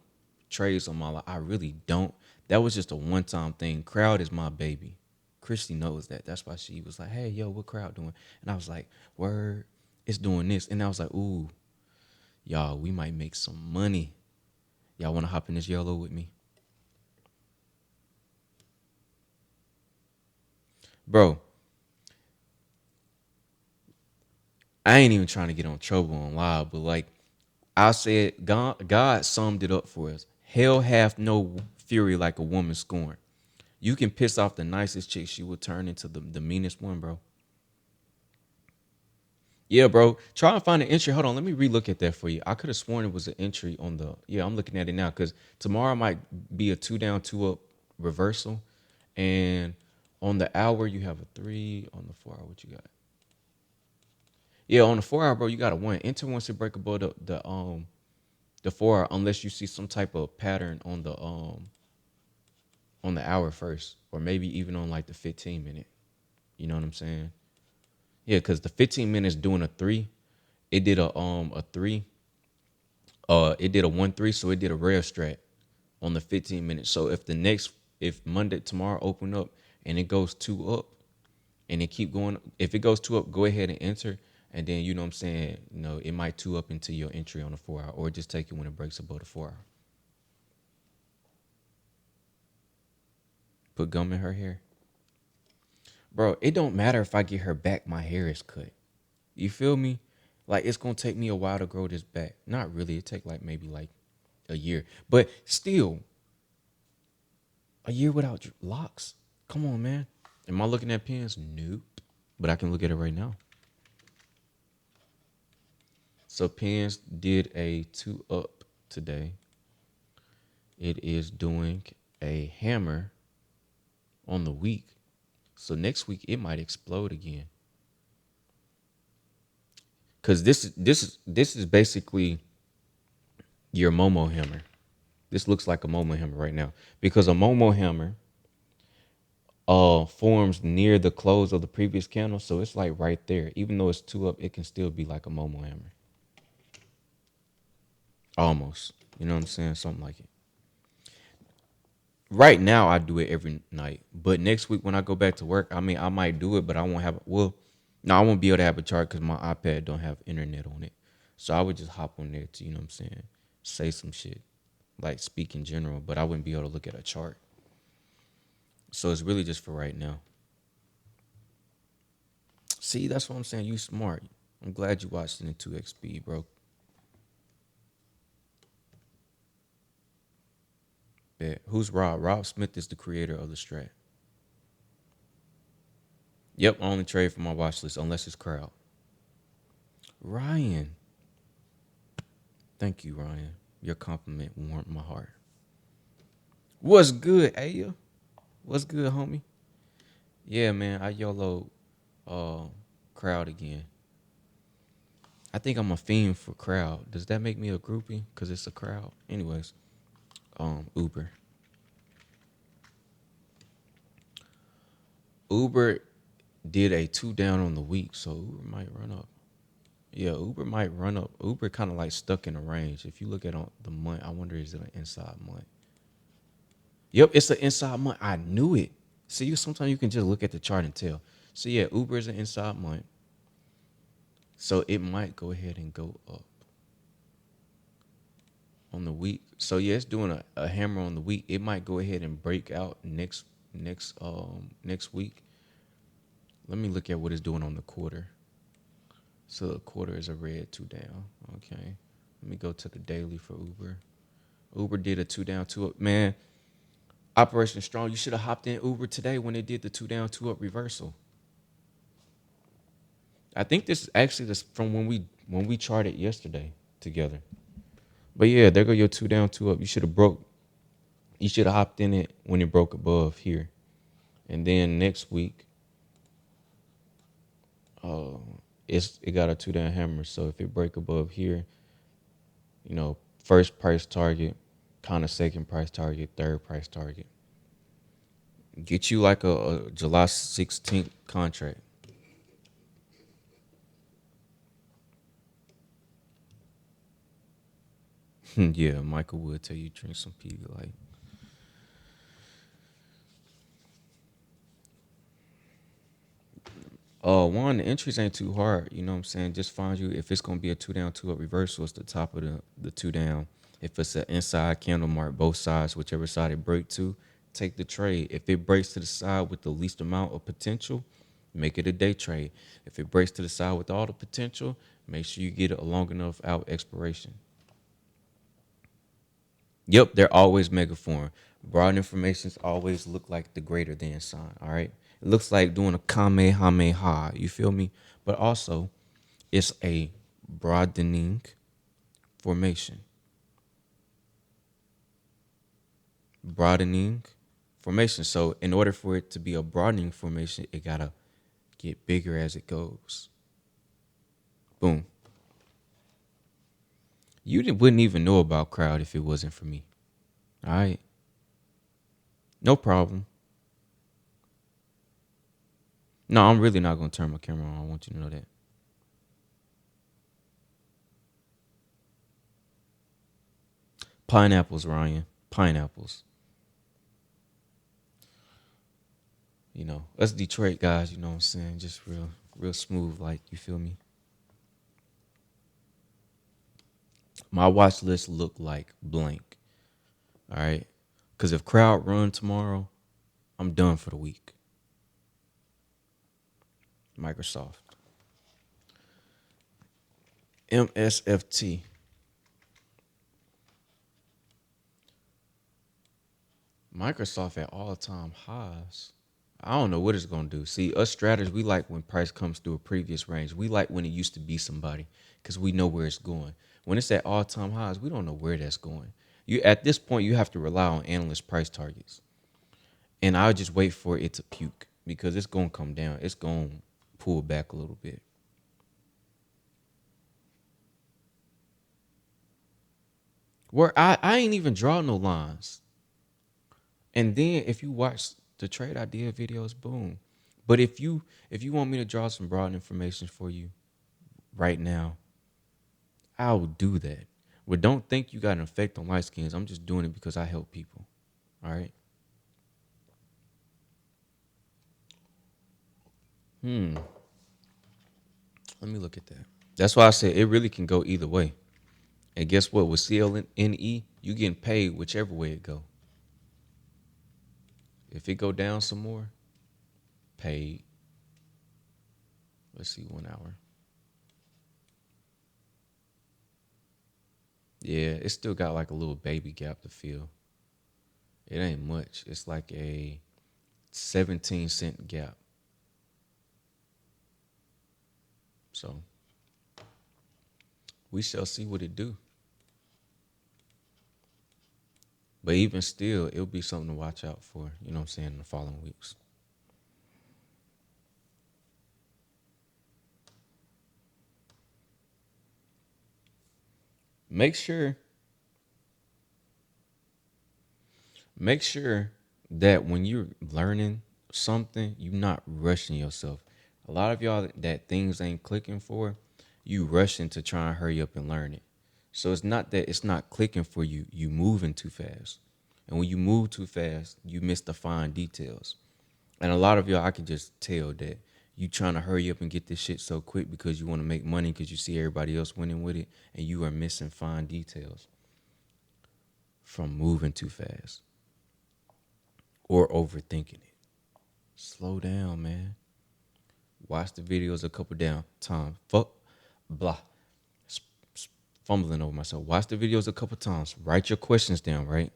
trades on my life. I really don't. That was just a one time thing. Crowd is my baby. Christy knows that. That's why she was like, "Hey, yo, what crowd doing?" And I was like, "Word, it's doing this." And I was like, "Ooh, y'all, we might make some money. Y'all want to hop in this yellow with me, bro?" I ain't even trying to get on trouble on live, but like I said, God summed it up for us. Hell hath no fury like a woman scorned. You can piss off the nicest chick, she will turn into the meanest one, bro. Yeah, bro. Try and find an entry. Hold on, let me relook at that for you. I could have sworn it was an entry on the. Yeah, I'm looking at it now because tomorrow might be a two down, two up reversal, and on the hour you have a three. On the 4 hour, what you got? Yeah, on the 4 hour, bro, you got a one. Enter once it break above the 4 hour, unless you see some type of pattern on the hour first, or maybe even on like the 15 minute. You know what I'm saying? Yeah, because the 15 minutes doing a three, it did a three, it did a 1-3, so it did a rare strat on the 15 minutes. So if Monday tomorrow open up and it goes two up and it keep going, if it goes two up, go ahead and enter, and then you know what I'm saying, it might two up into your entry on the 4 hour, or just take it when it breaks above the 4 hour. Put gum in her hair, bro. It don't matter if I get her back, my hair is cut. You feel me? Like it's gonna take me a while to grow this back. Not really. It take like maybe like a year, but still, a year without locks. Come on, man. Am I looking at pins? Nope. But I can look at it right now. So pins did a two up today. It is doing a hammer on the week. So next week it might explode again. Cause this is basically your Momo hammer. This looks like a Momo hammer right now. Because a Momo hammer forms near the close of the previous candle. So it's like right there. Even though it's two up, it can still be like a Momo hammer. Almost. You know what I'm saying? Something like it. Right now I do it every night. But next week when I go back to work, I mean I might do it, but I won't have no, I won't be able to have a chart because my iPad don't have internet on it. So I would just hop on there to, you know what I'm saying, say some shit. Like speak in general, but I wouldn't be able to look at a chart. So it's really just for right now. See, that's what I'm saying. You smart. I'm glad you watched it in 2x speed, bro. Bet. Who's Rob? Rob Smith is the creator of the strat. Yep, I only trade for my watch list unless it's crowd. Ryan. Thank you, Ryan. Your compliment warmed my heart. What's good, Aya? What's good, homie? Yeah, man, I YOLO uh crowd again. I think I'm a fiend for crowd. Does that make me a groupie? Cause it's a crowd. Anyways, Uber. Uber did a two down on the week, so Uber might run up. Yeah, Uber might run up. Uber kind of like stuck in a range. If you look at on the month, I wonder is it an inside month? Yep, it's an inside month. I knew it. See, sometimes you can just look at the chart and tell. So yeah, Uber is an inside month. So it might go ahead and go up on the week. So yeah, it's doing a hammer on the week. It might go ahead and break out next week. Let me look at what it's doing on the quarter. So the quarter is a red two down. Okay. Let me go to the daily for Uber. Uber did a two down, two up. Man, Operation Strong. You should have hopped in Uber today when they did the two down, two up reversal. I think this is actually this from when we charted yesterday together. But yeah, there go your two down, two up. You should have hopped in it when it broke above here. And then next week, uh, it got a two down hammer. So if it break above here, first price target, kind of second price target, third price target. Get you like a July 16th contract. Yeah, Michael would tell you drink some Pedialyte. One, the entries ain't too hard. You know what I'm saying? Just find you if it's gonna be a two down, two up reversal, it's the top of the two down. If it's an inside candle mark, both sides, whichever side it break to, take the trade. If it breaks to the side with the least amount of potential, make it a day trade. If it breaks to the side with all the potential, make sure you get a long enough out expiration. Yep, they're always megaform. Broad informations always look like the greater than sign. All right, it looks like doing a kamehameha. You feel me? But also, it's a broadening formation. Broadening formation. So, in order for it to be a broadening formation, it gotta get bigger as it goes. Boom. Wouldn't even know about crowd if it wasn't for me. All right, no problem. No, I'm really not gonna turn my camera on. I want you to know that. Pineapples, Ryan. Pineapples. Us Detroit guys, you know what I'm saying? Just real smooth, like, you feel me? My watch list look like blank. All right. Cause if crowd run tomorrow, I'm done for the week. Microsoft. MSFT. Microsoft at all time highs. I don't know what it's gonna do. See, us strategists, we like when price comes through a previous range. We like when it used to be somebody because we know where it's going. When it's at all time highs, we don't know where that's going. You at this point, you have to rely on analyst price targets, and I'll just wait for it to puke because it's gonna come down. It's gonna pull back a little bit. Where I ain't even draw no lines. And then if you watch the trade idea videos, boom. But if you want me to draw some broad information for you right now, I will do that. But don't think you got an effect on light skins. I'm just doing it because I help people. All right. Let me look at that. That's why I said it really can go either way. And guess what? With CLNE, you getting paid whichever way it go. If it go down some more, paid. Let's see, 1 hour. Yeah, it still got like a little baby gap to fill. It ain't much. It's like a 17-cent gap. So we shall see what it do. But even still, it'll be something to watch out for, you know what I'm saying, in the following weeks. Make sure make sure that when you're learning something, you're not rushing yourself. A lot of y'all that things ain't clicking for, you rushing to try and hurry up and learn it. So it's not that it's not clicking for you. You moving too fast. And when you move too fast, you miss the fine details. And a lot of y'all, I can just tell that you trying to hurry up and get this shit so quick because you want to make money because you see everybody else winning with it, and you are missing fine details from moving too fast or overthinking it. Slow down, man. Watch the videos a couple down times. Fuck, blah, fumbling over myself. Watch the videos a couple times. Write your questions down, right?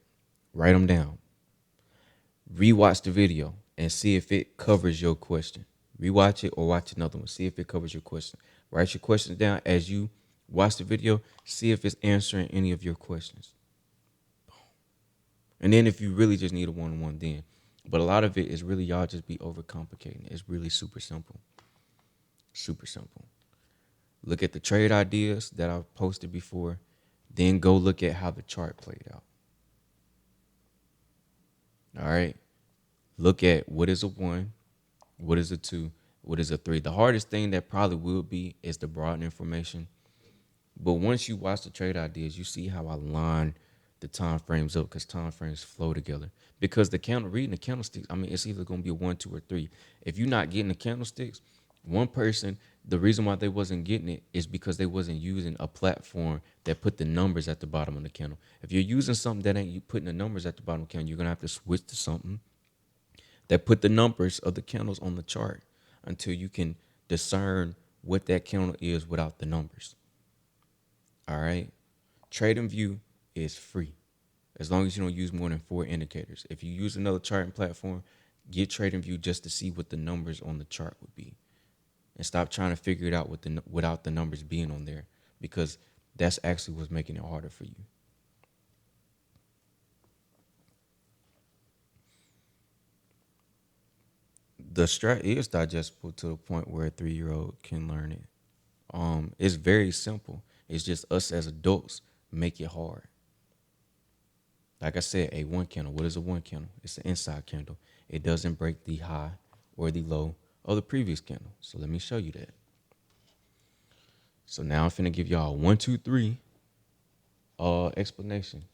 Write them down. Rewatch the video and see if it covers your question. Rewatch it or watch another one. See if it covers your question. Write your questions down as you watch the video. See if it's answering any of your questions. And then if you really just need a one-on-one, then. But a lot of it is really y'all just be overcomplicating. It's really super simple. Super simple. Look at the trade ideas that I've posted before. Then go look at how the chart played out. All right. Look at what is a 1, what is a 2, what is a 3. The hardest thing that probably will be is the broad information. But once you watch the trade ideas, you see how I line the time frames up because time frames flow together. Because reading the candlesticks, I mean, it's either going to be a 1, 2, or 3. If you're not getting the candlesticks, one person, the reason why they wasn't getting it is because they wasn't using a platform that put the numbers at the bottom of the candle. If you're using something that ain't you putting the numbers at the bottom of the candle, you're going to have to switch to something that put the numbers of the candles on the chart until you can discern what that candle is without the numbers. All right. TradingView is free as long as you don't use more than 4 indicators. If you use another charting platform, get TradingView just to see what the numbers on the chart would be, and stop trying to figure it out without the numbers being on there, because that's actually what's making it harder for you. The strat is digestible to the point where a 3-year-old can learn it. It's very simple. It's just us as adults make it hard. Like I said, a 1 candle. What is a 1 candle? It's an inside candle. It doesn't break the high or the low of the previous candle. So let me show you that. So now I'm finna give y'all a 1, 2, 3 explanation.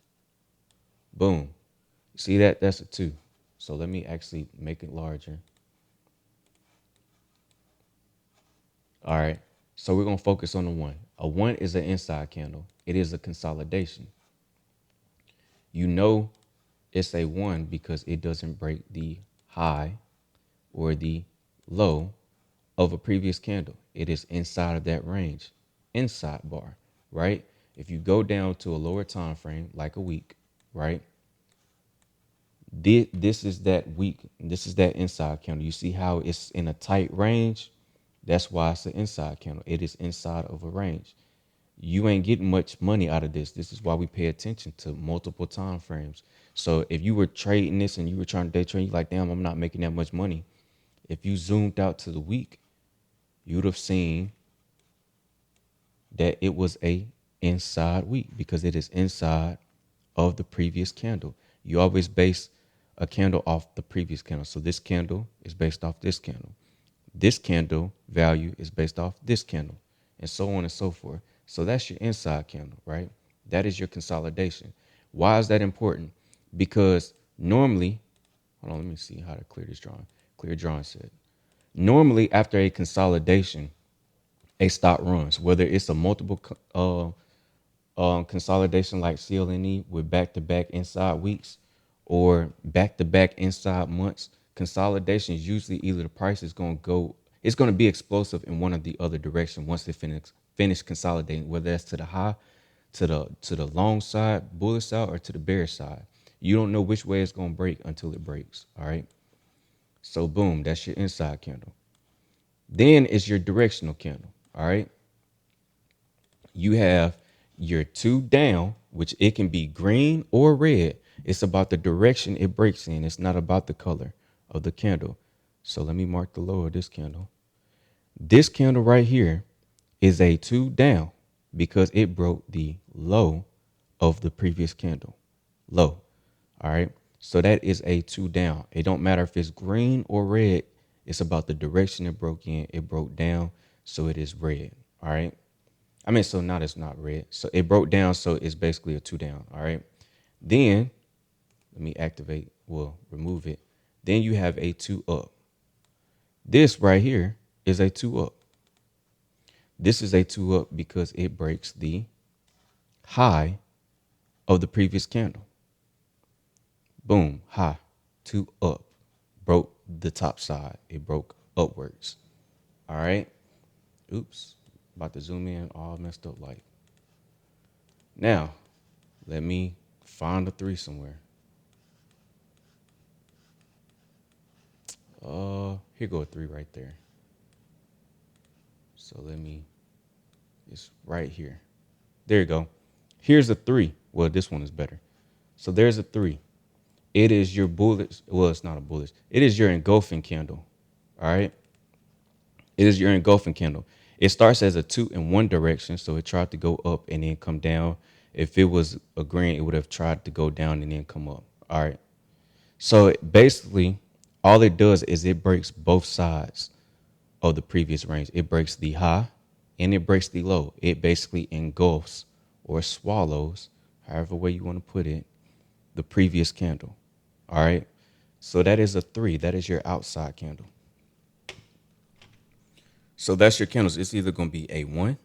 Boom. See that? That's a 2. So let me actually make it larger. All right. So we're going to focus on the 1. A 1 is an inside candle. It is a consolidation. You know it's a 1 because it doesn't break the high or the low of a previous candle. It is inside of that range, inside bar, right? If you go down to a lower time frame, like a week, right? This is that week. This is that inside candle. You see how it's in a tight range? That's why it's an inside candle. It is inside of a range. You ain't getting much money out of this. This is why we pay attention to multiple time frames. So if you were trading this and you were trying to day trade, you're like, damn, I'm not making that much money. If you zoomed out to the week, you'd have seen that it was a inside week because it is inside of the previous candle. You always base a candle off the previous candle. So this candle is based off this candle. This candle value is based off this candle, and so on and so forth. So that's your inside candle, right? That is your consolidation. Why is that important? Because normally, hold on, let me see how to clear this drawing. Clear drawing set. Normally, after a consolidation, a stock runs, whether it's a multiple consolidation like CLNE with back-to-back inside weeks or back-to-back inside months. Consolidation is usually either the price is going to go, it's going to be explosive in one or the other direction once they finish consolidating, whether that's to the high, to the long side, bullish side, or to the bearish side. You don't know which way it's going to break until it breaks. All right. So boom, that's your inside candle. Then it's your directional candle. All right. You have your 2 down, which it can be green or red. It's about the direction it breaks in. It's not about the color of the candle. So let me mark the low of this candle. This candle right here is a 2 down because it broke the low of the previous candle. Low. All right. So that is a 2 down. It don't matter if it's green or red. It's about the direction it broke in. It broke down. So it is red. All right. I mean, so now it's not red. So it broke down, so it's basically a two down. All right. Then let me activate, well, remove it. Then you have a two up. This right here is a two up. This is a two up because it breaks the high of the previous candle. Boom, high, two up. Broke the top side. It broke upwards. All right. Oops. About to zoom in, all messed up like. Now, let me find a three somewhere. Here go a three right there. So let me, it's right here. There you go. Here's a three. Well, this one is better. So there's a three. It is your bullet. Well, it's not a bullet. It is your engulfing candle. All right. It is your engulfing candle. It starts as a two in one direction. So it tried to go up and then come down. If it was a green, it would have tried to go down and then come up. All right. So basically, all it does is it breaks both sides of the previous range. It breaks the high and it breaks the low. It basically engulfs or swallows, however way you want to put it, the previous candle. All right. So that is a three. That is your outside candle. So that's your candles. It's either going to be a one,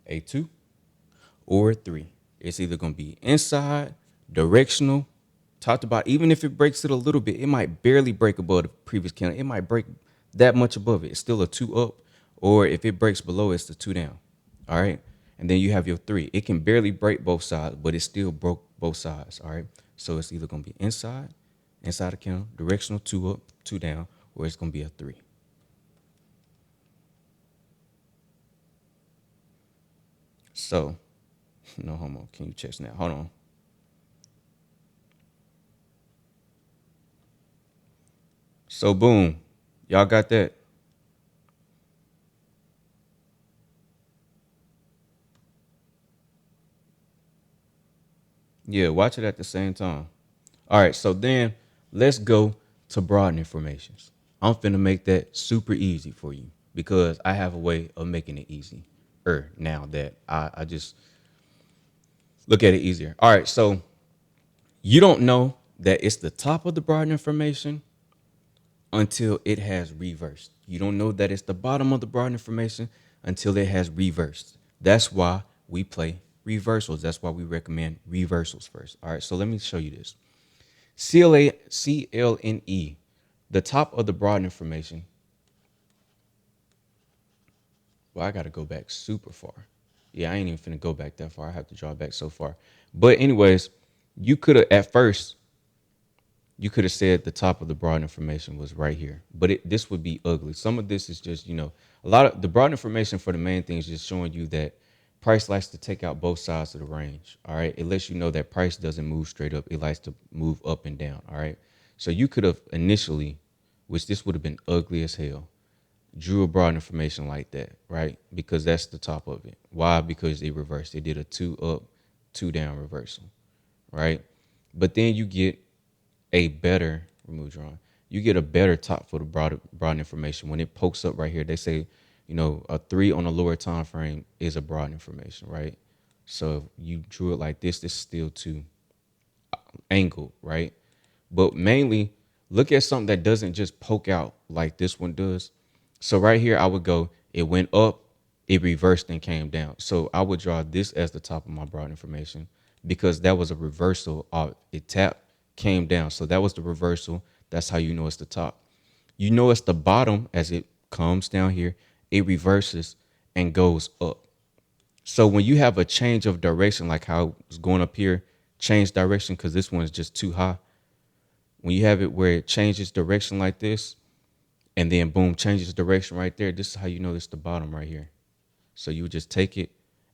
a two, or a three. It's either going to be inside, directional, talked about. Even if it breaks it a little bit, it might barely break above the previous candle. It might break that much above it. It's still a two up. Or if it breaks below, it's the two down. All right. And then you have your three. It can barely break both sides, but it still broke both sides. All right. So it's either going to be inside the candle, directional, two up, two down, or it's going to be a three. So, no homo. Can you check now? Hold on. So, boom. Y'all got that? Yeah, watch it at the same time. All right, so then let's go to broad informations. I'm finna make that super easy for you because I have a way of making it easy. Now that I just look at it easier. All right, so you don't know that it's the top of the broad information until it has reversed. You don't know that it's the bottom of the broad information until it has reversed. That's why we play reversals. That's why we recommend reversals first. All right, so let me show you this. CLNE, the top of the broad information. Well, I got to go back super far. Yeah, I ain't even finna go back that far. I have to draw back so far. But anyways, you could have at first you could have said the top of the broad information was right here, but this would be ugly. Some of this is just, a lot of the broad information for the main thing is just showing you that price likes to take out both sides of the range. All right. It lets you know that price doesn't move straight up. It likes to move up and down. All right. So you could have initially, which this would have been ugly as hell, drew a broad information like that, right? Because that's the top of it. Why? Because it reversed. It did a two up, two down reversal, right? But then you get a better remove drawing. You get a better top for the broad information when it pokes up right here. They say, a three on a lower time frame is a broad information, right? So if you drew it like this is still too angled, right? But mainly look at something that doesn't just poke out like this one does. So right here, I would go, it went up, it reversed and came down. So I would draw this as the top of my broad information because that was a reversal of it tapped, came down. So that was the reversal. That's how you know it's the top. You know it's the bottom as it comes down here, it reverses and goes up. So when you have a change of direction, like how it's going up here, change direction because this one is just too high. When you have it where it changes direction like this, and then boom, changes direction right there, this is how you know it's the bottom right here. So you would just take it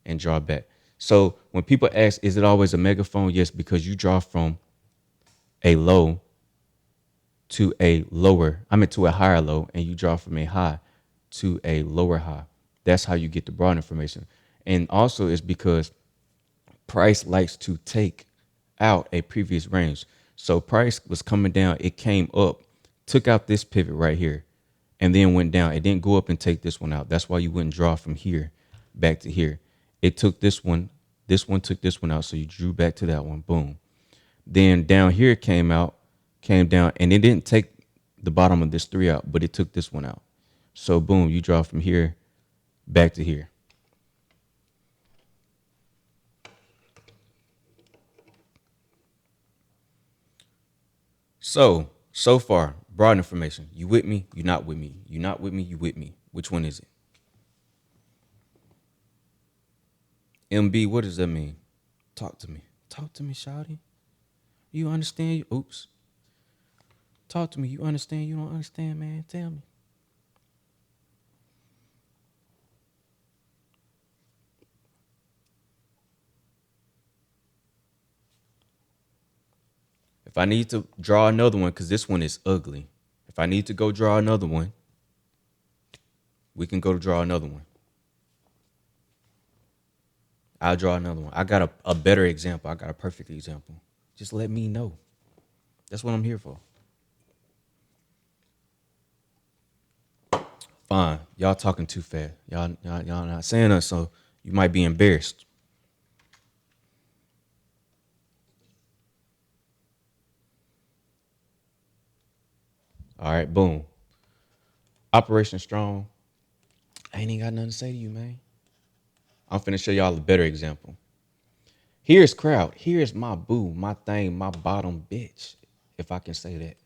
and draw back. So when people ask, is it always a megaphone? Yes, because you draw from a low to a lower, to a higher low, and you draw from a high to a lower high. That's how you get the broad information. And also it's because price likes to take out a previous range. So price was coming down, it came up, took out this pivot right here, and then went down. It didn't go up and take this one out. That's why you wouldn't draw from here back to here. It took this one took this one out, so you drew back to that one, boom. Then down here came down, and it didn't take the bottom of this three out, but it took this one out. So boom, you draw from here back to here. So far, broad information. You with me? You not with me? You not with me? You with me? Which one is it? MB, what does that mean? Talk to me. Talk to me, shawty. You understand? Oops. Talk to me. You understand? You don't understand, man? Tell me. If I need to draw another one, because this one is ugly. If I need to go draw another one, we can go to draw another one. I'll draw another one. I got a better example. I got a perfect example. Just let me know. That's what I'm here for. Fine. Y'all talking too fast. Y'all not saying us, so you might be embarrassed. All right, boom. Operation Strong. I ain't even got nothing to say to you, man. I'm finna show y'all a better example. Here's crowd. Here's my boo, my thing, my bottom bitch, if I can say that.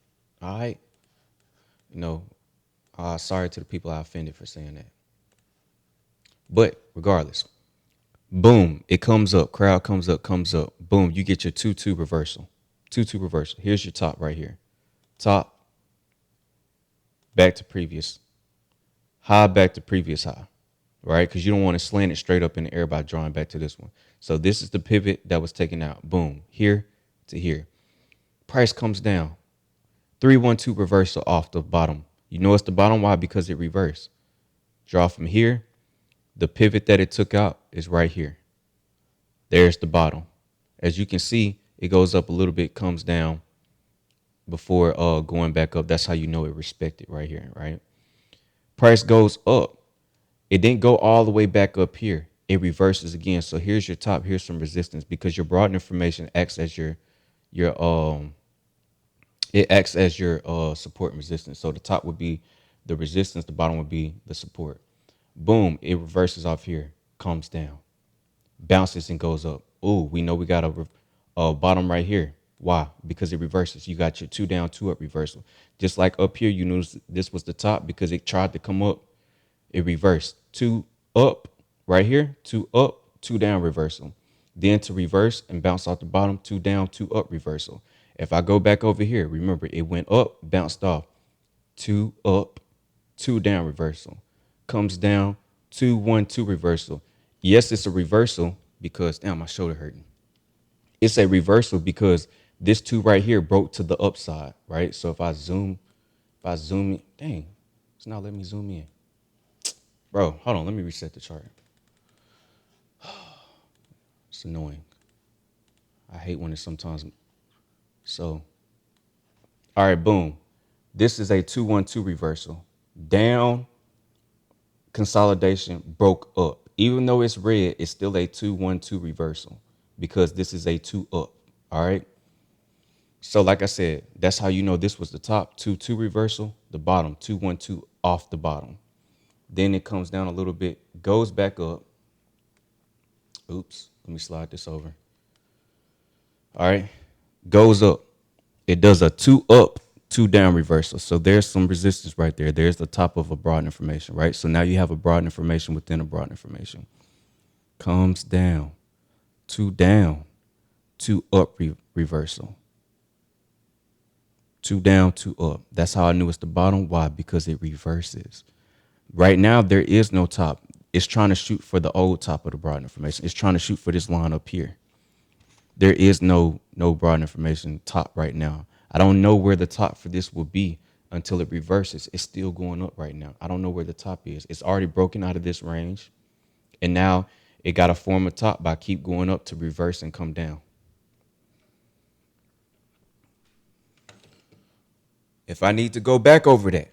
All right. You know, sorry to the people I offended for saying that. But regardless, boom, it comes up. Crowd comes up, comes up. Boom, you get your 2-2 reversal. 2-2 reversal. Here's your top right here. Top, back to previous. High, back to previous high. Right? Because you don't want to slant it straight up in the air by drawing back to this one. So this is the pivot that was taken out. Boom, here to here. Price comes down. 3-1-2 reversal off the bottom. You know it's the bottom. Why? Because it reversed. Draw from here. The pivot that it took out is right here. There's the bottom. As you can see, it goes up a little bit, comes down before going back up. That's how you know it respected right here, right? Price goes up. It didn't go all the way back up here. It reverses again. So here's your top. Here's some resistance because your broad information acts as your it acts as your support and resistance. So the top would be the resistance, the bottom would be the support. Boom, it reverses off here, comes down, bounces and goes up. Ooh, we know we got a bottom right here. Why? Because it reverses. You got your 2 down, 2 up reversal. Just like up here, you notice this was the top because it tried to come up. It reversed. 2 up right here, 2 up, 2 down reversal. Then to reverse and bounce off the bottom, 2 down, 2 up reversal. If I go back over here, remember it went up, bounced off, 2 up, 2 down reversal. Comes down, 2-1-2 reversal. Yes, it's a reversal because damn, my shoulder hurting. It's a reversal because this 2 right here broke to the upside, right? So if I zoom in, dang, it's not letting me zoom in. Bro, hold on, let me reset the chart. It's annoying. I hate when it's sometimes so. All right, boom. This is a 2-1-2 reversal. Down, consolidation, broke up. Even though it's red, it's still a 2-1-2 reversal because this is a 2 up. All right. So, like I said, that's how you know this was the top 2-2 reversal, the bottom 2-1-2 off the bottom. Then it comes down a little bit, goes back up. Oops, let me slide this over. All right, goes up. It does a 2 up, 2 down reversal. So there's some resistance right there. There's the top of a broad information, right? So now you have a broad information within a broad information. Comes down, 2 down, 2 up reversal. 2 down, 2 up. That's how I knew it's the bottom. Why? Because it reverses. Right now, there is no top. It's trying to shoot for the old top of the broad information. It's trying to shoot for this line up here. There is no broad information top right now. I don't know where the top for this will be until it reverses. It's still going up right now. I don't know where the top is. It's already broken out of this range. And now it got to form a top by keep going up to reverse and come down. If I need to go back over that,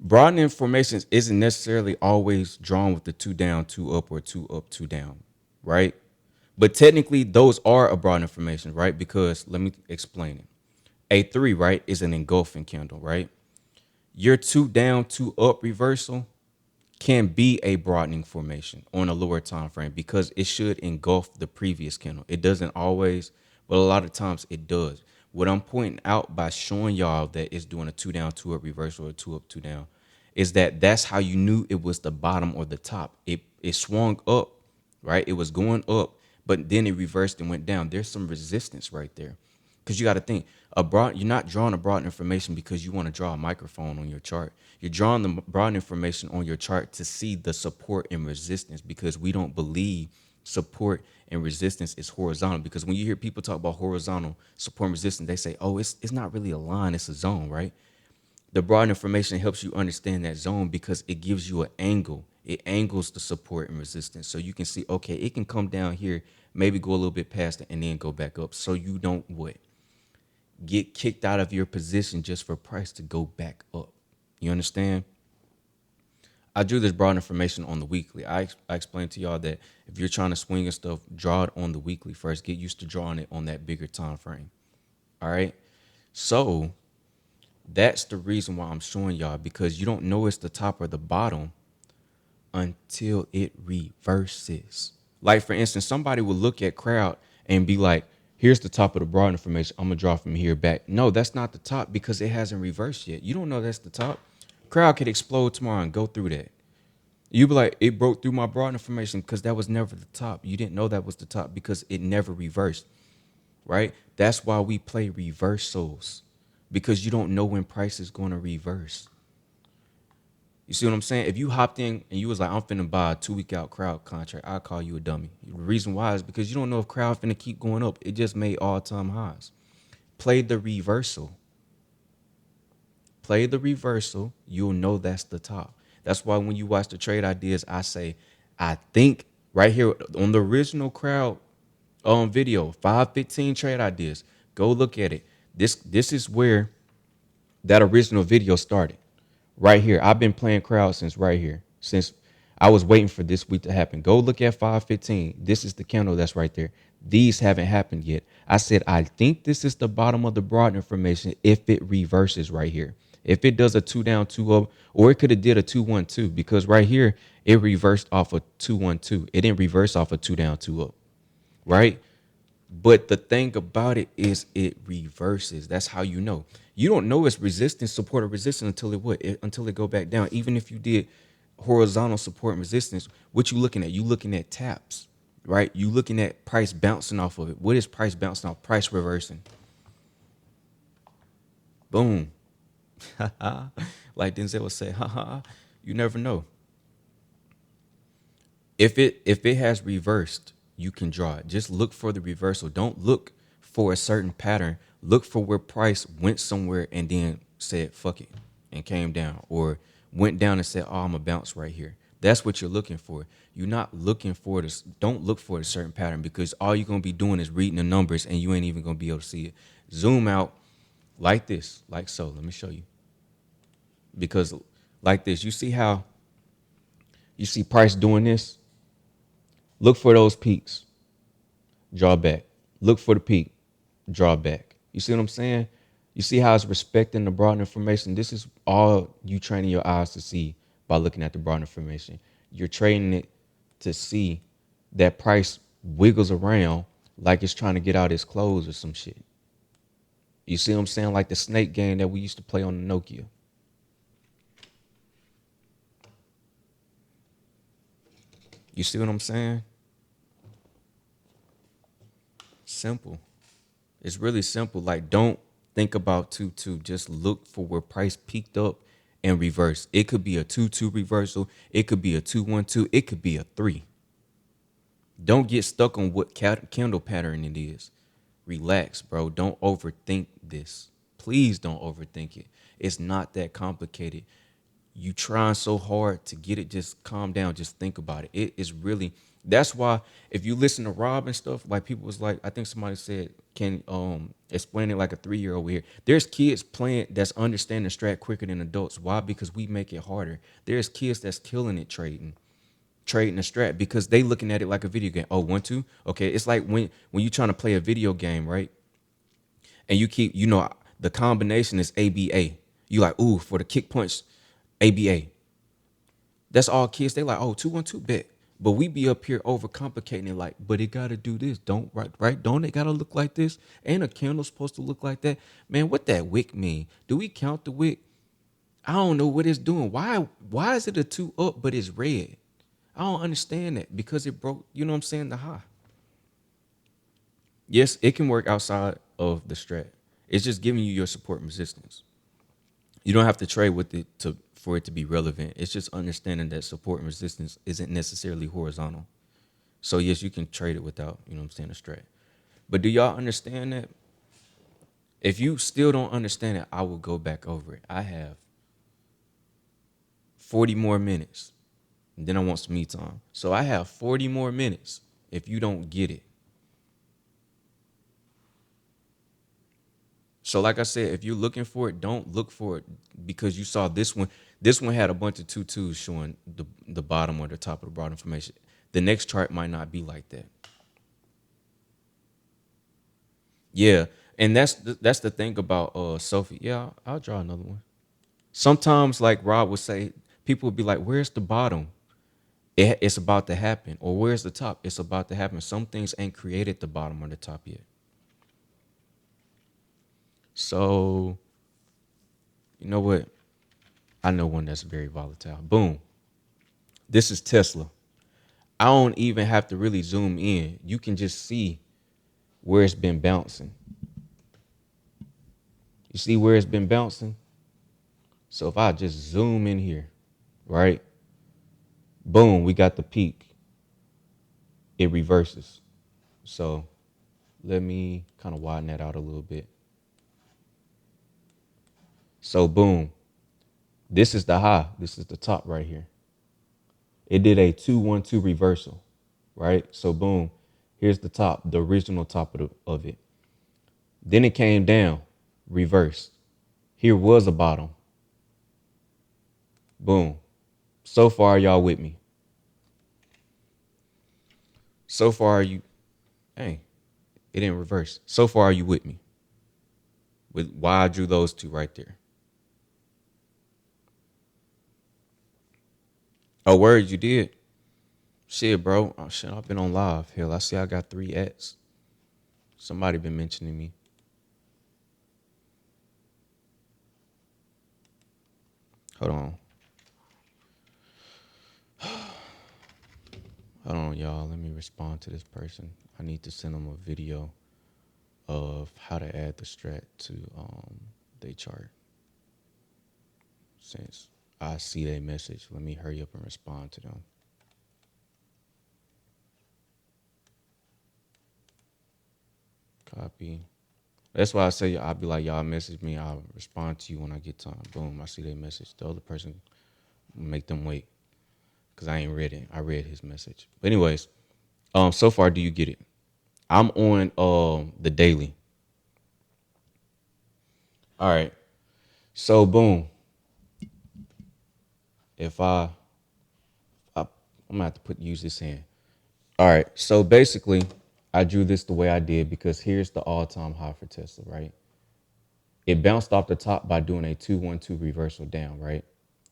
Broadening formations isn't necessarily always drawn with the two down, two up, or two up, two down, right? But technically, those are a broadening formation, right? Because let me explain it. A three, right, is an engulfing candle, right? Your two down, two up reversal can be a broadening formation on a lower time frame because it should engulf the previous candle. It doesn't always, but a lot of times it does. What I'm pointing out by showing y'all that it's doing a two down, two up reversal or two up, two down is that that's how you knew it was the bottom or the top. It swung up, right? It was going up, but then it reversed and went down. There's some resistance right there. Because you got to think, you're not drawing a broad information because you want to draw a microphone on your chart. You're drawing the broad information on your chart to see the support and resistance because we don't believe support and resistance is horizontal. Because when you hear people talk about horizontal support and resistance, they say, oh, it's not really a line, it's a zone, right? The broad information helps you understand that zone because it gives you an angle. It angles the support and resistance. So you can see, okay, it can come down here, maybe go a little bit past it and then go back up. So you don't what? Get kicked out of your position just for price to go back up. You understand? I drew this broad information on the weekly. I explained to y'all that if you're trying to swing and stuff, draw it on the weekly first. Get used to drawing it on that bigger time frame. All right. So that's the reason why I'm showing y'all because you don't know it's the top or the bottom until it reverses. Like for instance, somebody will look at crowd and be like, here's the top of the broad information. I'm gonna draw from here back. No, that's not the top because it hasn't reversed yet. You don't know that's the top. Crowd could explode tomorrow and go through that. You be like, it broke through my broad information because that was never the top. You didn't know that was the top because it never reversed, right? That's why we play reversals because you don't know when price is going to reverse. You see what I'm saying? If you hopped in and you was like, I'm finna buy a 2 week out crowd contract, I'll call you a dummy. The reason why is because you don't know if crowd finna keep going up. It just made all-time highs. Play the reversal. Play the reversal. You'll know that's the top. That's why when you watch the trade ideas, I say, I think right here on the original crowd video, 515 trade ideas. Go look at it. This is where that original video started. Right here. I've been playing crowd since right here. Since I was waiting for this week to happen. Go look at 515. This is the candle that's right there. These haven't happened yet. I said, I think this is the bottom of the broad information if it reverses right here. If it does a two down, two up, or it could have did a 2-1-2 because right here it reversed off a 2-1-2. It didn't reverse off a two down, two up, right? But the thing about it is it reverses. That's how you know. You don't know it's resistance, support, or resistance until it what? Until it go back down. Even if you did horizontal support and resistance, what you looking at? You looking at taps, right? You looking at price bouncing off of it. What is price bouncing off? Price reversing. Boom. Like Denzel would say, ha. You never know. If it has reversed, you can draw it. Just look for the reversal. Don't look for a certain pattern. Look for where price went somewhere and then said fuck it and came down, or went down and said, oh, I'm gonna bounce right here. That's what you're looking for. You're not looking for this. Don't look for a certain pattern because all you're gonna be doing is reading the numbers and you ain't even gonna be able to see it. Zoom out like this, like so. Let me show you. Because like this, you see how you see price doing this? Look for those peaks. Draw back. Look for the peak, draw back. You see what I'm saying? You see how it's respecting the broad information? This is all you training your eyes to see by looking at the broad information. You're training it to see that price wiggles around like it's trying to get out its clothes or some shit. You see what I'm saying? Like the snake game that we used to play on the Nokia. You see what I'm saying? Simple. It's really simple. Like, don't think about 2-2. Just look for where price peaked up and reverse. It could be a 2-2 reversal. It could be a 2-1-2. It could be a 3. Don't get stuck on what candle pattern it is. Relax, bro. Don't overthink this. Please don't overthink it. It's not that complicated. You trying so hard to get it, just calm down. Just think about it. It is really, That's why if you listen to Rob and stuff, like people was like, I think somebody said, can explain it like a 3-year over here. There's kids playing that's understanding strat quicker than adults. Why? Because we make it harder. There's kids that's killing it trading the strat because they looking at it like a video game. Oh, 1-2. Okay, it's like when you trying to play a video game, right? And you keep, the combination is ABA. You like, ooh, for the kick punch, ABA. That's all kids. They like, oh, 2-1-2 bet. But we be up here overcomplicating it, like, but it gotta do this. Don't right? Don't it gotta look like this? Ain't a candle supposed to look like that? Man, what that wick mean? Do we count the wick? I don't know what it's doing. Why is it a 2 up but it's red? I don't understand that because it broke, you know what I'm saying, the high. Yes, it can work outside of the strat. It's just giving you your support and resistance. You don't have to trade with it to for it to be relevant. It's just understanding that support and resistance isn't necessarily horizontal. So yes, you can trade it without, you know what I'm saying, a strat. But do y'all understand that? If you still don't understand it, I will go back over it. I have 40 more minutes. And then I want some me time. So I have 40 more minutes if you don't get it. So like I said, if you're looking for it, don't look for it because you saw this one. This one had a bunch of 2-2s showing the bottom or the top of the broad information. The next chart might not be like that. Yeah, and that's the thing about Sophie. Yeah, I'll draw another one. Sometimes, like Rob would say, people would be like, "Where's the bottom? It's about to happen," or "Where's the top? It's about to happen." Some things ain't created the bottom or the top yet. So you know what? I know one that's very volatile. Boom. This is Tesla. I don't even have to really zoom in. You can just see where it's been bouncing. You see where it's been bouncing? So if I just zoom in here, right? Boom, we got the peak. It reverses. So let me kind of widen that out a little bit. So boom, this is the high. This is the top right here. It did a 2-1-2 reversal, right? So boom, here's the top, the original top of it. Then it came down, reversed. Here was a bottom. Boom. So far, y'all with me. So far, you, hey, it didn't reverse. So far, are you with me? With why I drew those two right there. Oh, word, you did? Shit, bro. Oh, shit, I've been on live. Hell, I see I got 3 X. Somebody been mentioning me. Hold on. Hold on, y'all. Let me respond to this person. I need to send them a video of how to add the strat to their chart. Since I see their message, let me hurry up and respond to them. Copy. That's why I say I'll be like, y'all message me. I'll respond to you when I get time. Boom, I see their message. The other person, make them wait because I ain't read it. I read his message. But anyways, so far, do you get it? I'm on the daily. All right. So boom. If I'm gonna have to use this hand. All right. So basically, I drew this the way I did because here's the all-time high for Tesla, right? It bounced off the top by doing a 2-1-2 reversal down, right?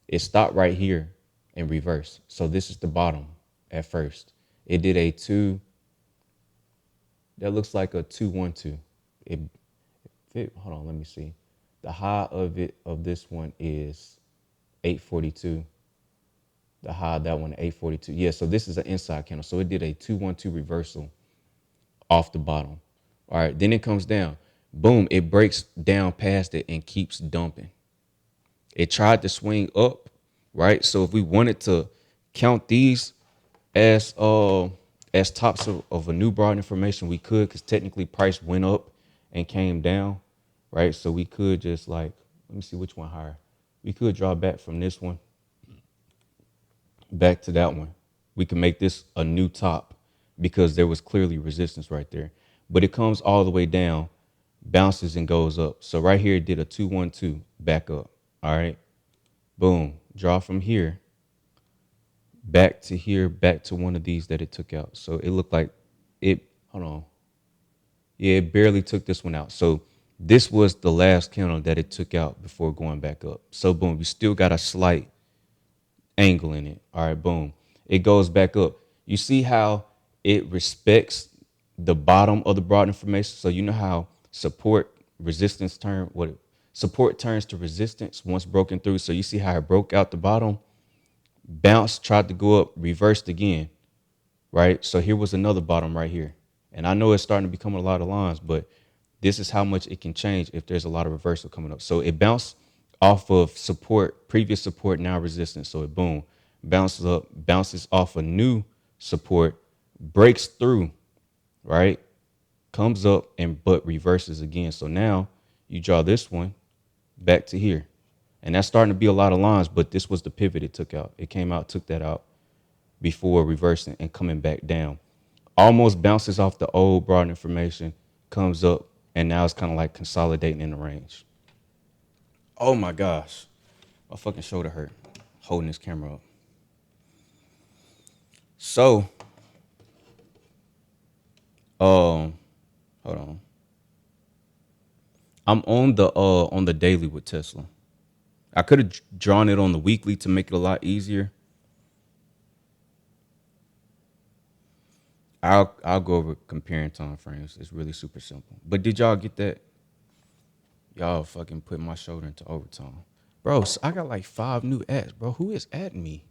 It stopped right here and reversed. So this is the bottom at first. It did a 2, that looks like a 2-1-2. Hold on, let me see. The high of this one is 842. The high of that one, 842. Yeah, so this is an inside candle. So it did a 2-1-2 reversal off the bottom. All right, then it comes down. Boom, it breaks down past it and keeps dumping. It tried to swing up, right? So if we wanted to count these as tops of a new broad information, we could, because technically price went up and came down, right? So we could just like, let me see which one higher. We could draw back from this one back to that one. We can make this a new top because there was clearly resistance right there. But it comes all the way down, bounces and goes up. So right here it did a 2-1-2 back up. All right. Boom. Draw from here back to here, back to one of these that it took out. So it looked like it, hold on. Yeah, it barely took this one out. So this was the last candle that it took out before going back up. So boom, we still got a slight angle in it. All right, boom. It goes back up. You see how it respects the bottom of the broad information. So you know how support turns to resistance once broken through. So you see how it broke out the bottom, bounced, tried to go up, reversed again, right? So here was another bottom right here. And I know it's starting to become a lot of lines, but this is how much it can change if there's a lot of reversal coming up. So it bounced off of support, previous support, now resistance. So it boom, bounces up, bounces off a new support, breaks through, right? Comes up and but reverses again. So now you draw this one back to here. And that's starting to be a lot of lines, but this was the pivot it took out. It came out, took that out before reversing and coming back down. Almost bounces off the old broad information, comes up, and now it's kind of like consolidating in the range. Oh my gosh. My fucking shoulder hurt holding this camera up. So, hold on. I'm on the daily with Tesla. I could have drawn it on the weekly to make it a lot easier. I'll go over comparing time frames. It's really super simple. But did y'all get that? Y'all fucking put my shoulder into overtime. Bro, I got like 5 new ads, bro. Who is adding me?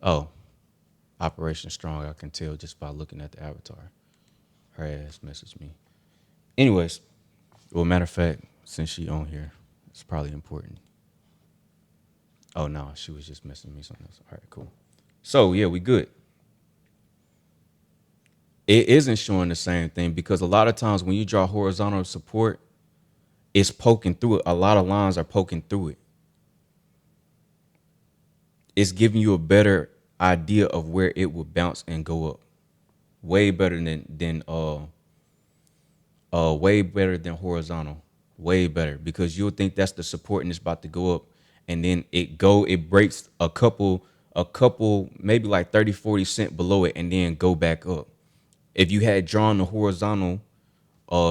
Oh, Operation Strong. I can tell just by looking at the avatar. Her ass messaged me. Anyways, well, matter of fact, since she on here, it's probably important. Oh no, she was just messaging me something else. All right, cool. So yeah, we good. It isn't showing the same thing because a lot of times when you draw horizontal support, it's poking through it. A lot of lines are poking through it. It's giving you a better idea of where it will bounce and go up. Way better way better than horizontal. Way better because you'll think that's the support and it's about to go up, and then it breaks a couple maybe like 30-40 cent below it and then go back up. If you had drawn the horizontal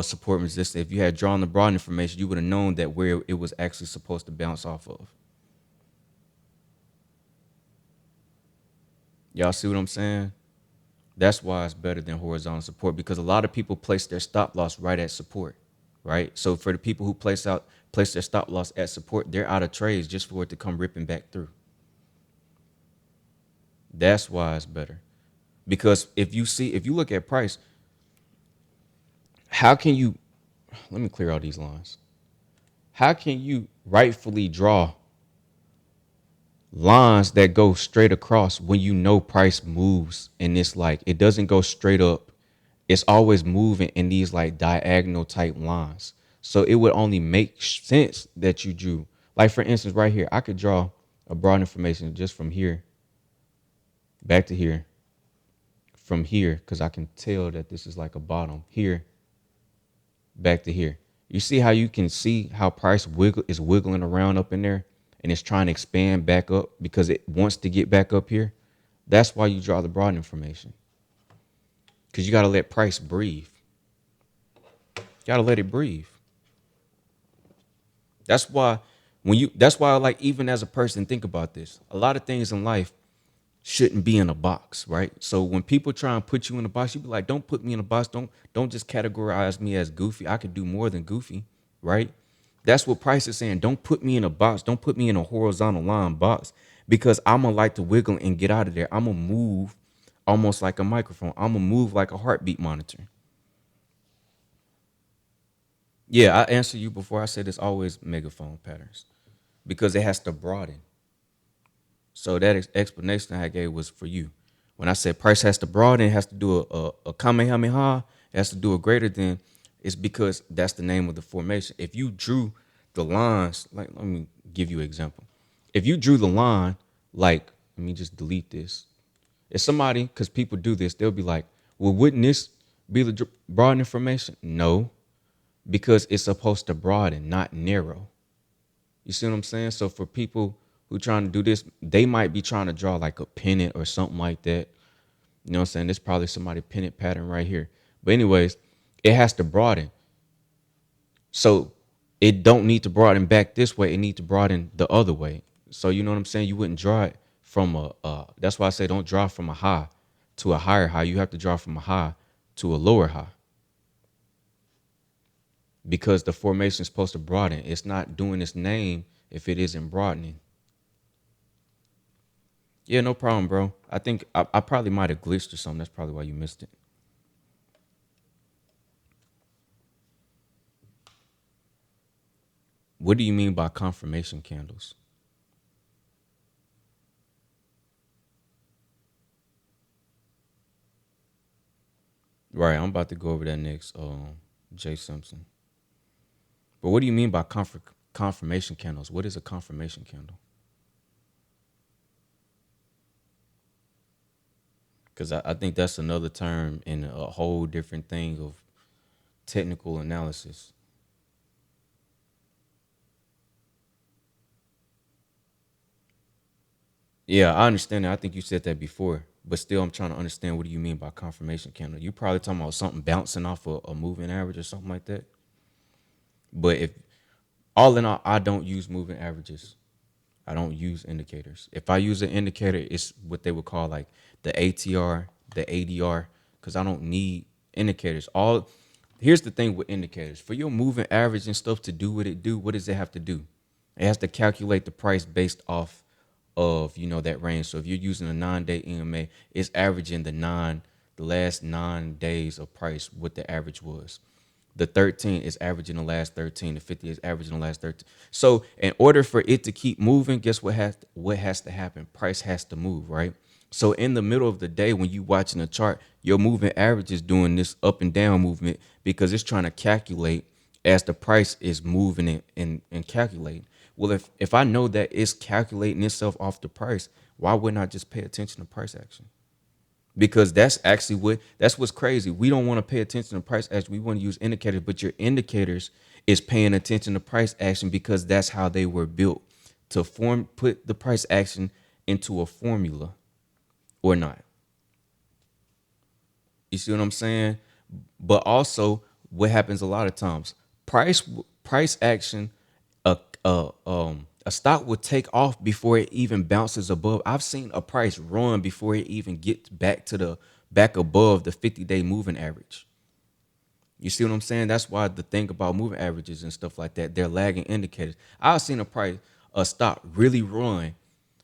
support resistance, if you had drawn the broad information, you would have known that where it was actually supposed to bounce off of. Y'all see what I'm saying? That's why it's better than horizontal support because a lot of people place their stop loss right at support, right? So for the people who place their stop loss at support, they're out of trades just for it to come ripping back through. That's why it's better. Because if you look at price, how can you, let me clear all these lines. How can you rightfully draw lines that go straight across when you know price moves and it's like it doesn't go straight up, it's always moving in these like diagonal type lines? So it would only make sense that you drew, like for instance right here I could draw a broad information just from here back to here, from here because I can tell that this is like a bottom here back to here. You see how you can see how price is wiggling around up in there and it's trying to expand back up because it wants to get back up here. That's why you draw the broad information, because you got to let price breathe. You got to let it breathe. That's why that's why like even as a person, think about this. A lot of things in life shouldn't be in a box, right? So when people try and put you in a box, you be like, don't put me in a box. Don't just categorize me as goofy. I could do more than goofy, right? That's what Price is saying. Don't put me in a box. Don't put me in a horizontal line box because I'm gonna like to wiggle and get out of there. I'm gonna move almost like a microphone. I'm gonna move like a heartbeat monitor. Yeah, I answered you before. I said it's always megaphone patterns because it has to broaden. So that explanation I gave was for you. When I said price has to broaden, it has to do a kamehameha, it has to do a greater than, it's because that's the name of the formation. If you drew the lines, like let me give you an example. If you drew the line, like, let me just delete this. If somebody, because people do this, they'll be like, well, wouldn't this be the broad information? No, because it's supposed to broaden, not narrow. You see what I'm saying? So for people who trying to do this, they might be trying to draw like a pennant or something like that. You know what I'm saying? There's probably somebody pennant pattern right here. But anyways, it has to broaden. So it don't need to broaden back this way. It need to broaden the other way. So you know what I'm saying? You wouldn't draw it from that's why I say don't draw from a high to a higher high. You have to draw from a high to a lower high because the formation is supposed to broaden. It's not doing its name if it isn't broadening. Yeah, no problem, bro. I think I probably might have glitched or something. That's probably why you missed it. What do you mean by confirmation candles? Right, I'm about to go over that next, Jay Simpson. But what do you mean by confirmation candles? What is a confirmation candle? Because I think that's another term in a whole different thing of technical analysis. Yeah, I understand that. I think you said that before, but still, I'm trying to understand what do you mean by confirmation candle? You probably talking about something bouncing off a moving average or something like that. But if all in all, I don't use moving averages. I don't use indicators. If I use an indicator, it's what they would call like the ATR, the ADR, because I don't need indicators. All here's the thing with indicators. For your moving average and stuff to do what it do, what does it have to do? It has to calculate the price based off of that range. So if you're using a 9-day EMA, it's averaging the last 9 days of price what the average was. The 13 is averaging the last 13. The 50 is averaging the last 13. So in order for it to keep moving, guess what has to happen? Price has to move, right? So in the middle of the day, when you watching a chart, your moving average is doing this up and down movement because it's trying to calculate as the price is moving and calculating. Well, if I know that it's calculating itself off the price, why wouldn't I just pay attention to price action? Because that's what's crazy. We don't want to pay attention to price action. We want to use indicators, but your indicators is paying attention to price action because that's how they were built to put the price action into a formula or not. You see what I'm saying? But also, what happens a lot of times, price price action, a stock will take off before it even bounces above. I've seen a price run before it even gets back above the 50-day moving average. You see what I'm saying? That's why the thing about moving averages and stuff like that, they're lagging indicators. I've seen a stock really run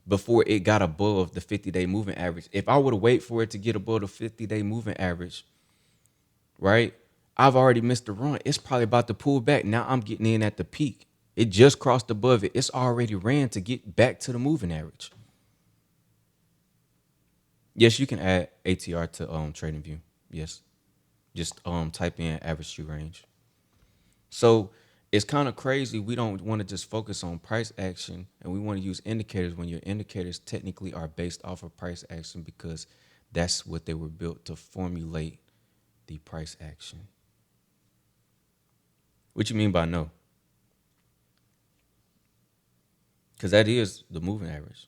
before it got above the 50-day moving average. If I would have wait for it to get above the 50-day moving average, right? I've already missed the run. It's probably about to pull back. Now I'm getting in at the peak. It just crossed above it. It's already ran to get back to the moving average. Yes, you can add ATR to trading view. Yes. Just type in average true range. So it's kind of crazy. We don't want to just focus on price action and we want to use indicators when your indicators technically are based off of price action because that's what they were built to formulate the price action. What you mean by no? Because that is the moving average.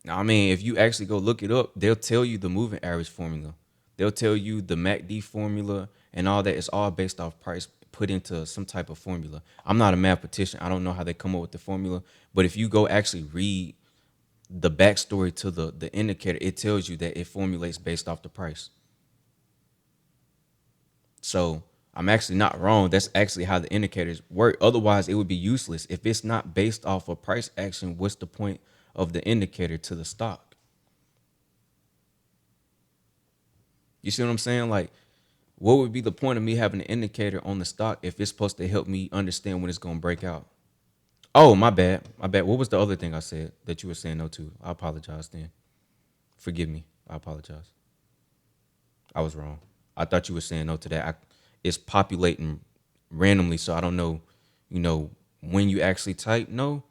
Now, I mean, if you actually go look it up, they'll tell you the moving average formula. They'll tell you the MACD formula and all that. It's all based off price put into some type of formula. I'm not a mathematician. I don't know how they come up with the formula. But if you go actually read the backstory to the indicator, it tells you that it formulates based off the price. So I'm actually not wrong. That's actually how the indicators work. Otherwise, it would be useless. If it's not based off of price action, what's the point of the indicator to the stock? You see what I'm saying? Like, what would be the point of me having an indicator on the stock if it's supposed to help me understand when it's going to break out? Oh, my bad. My bad. What was the other thing I said that you were saying no to? I apologize then. Forgive me. I apologize. I was wrong. I thought you were saying no to that. It's populating randomly, so I don't know, when you actually type no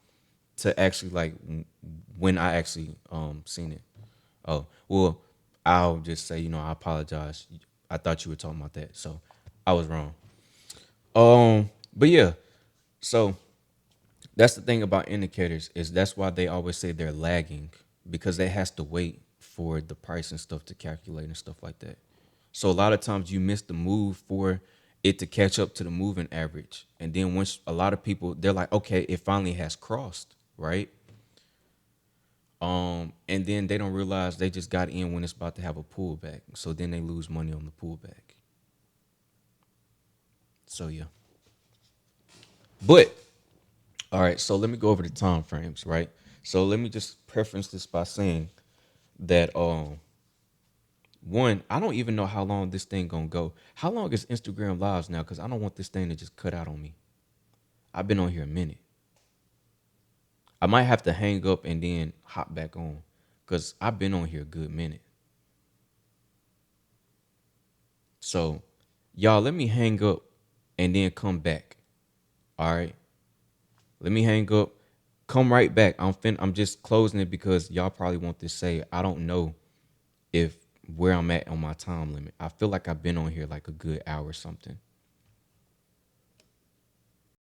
to actually like when I actually seen it. Oh, well, I'll just say, I apologize. I thought you were talking about that. So I was wrong. But yeah, so that's the thing about indicators is that's why they always say they're lagging because they has to wait for the price and stuff to calculate and stuff like that. So a lot of times you miss the move for it to catch up to the moving average. And then once a lot of people they're like, okay, it finally has crossed, right? And then they don't realize they just got in when it's about to have a pullback. So then they lose money on the pullback. So yeah. But all right, so let me go over the time frames, right? So let me just preference this by saying that one, I don't even know how long this thing gonna go. How long is Instagram lives now? Because I don't want this thing to just cut out on me. I've been on here a minute. I might have to hang up and then hop back on. Cause I've been on here a good minute. So y'all let me hang up and then come back. All right. Let me hang up. Come right back. I'm just closing it because y'all probably want to say I don't know if where I'm at on my time limit. I feel like I've been on here like a good hour or something.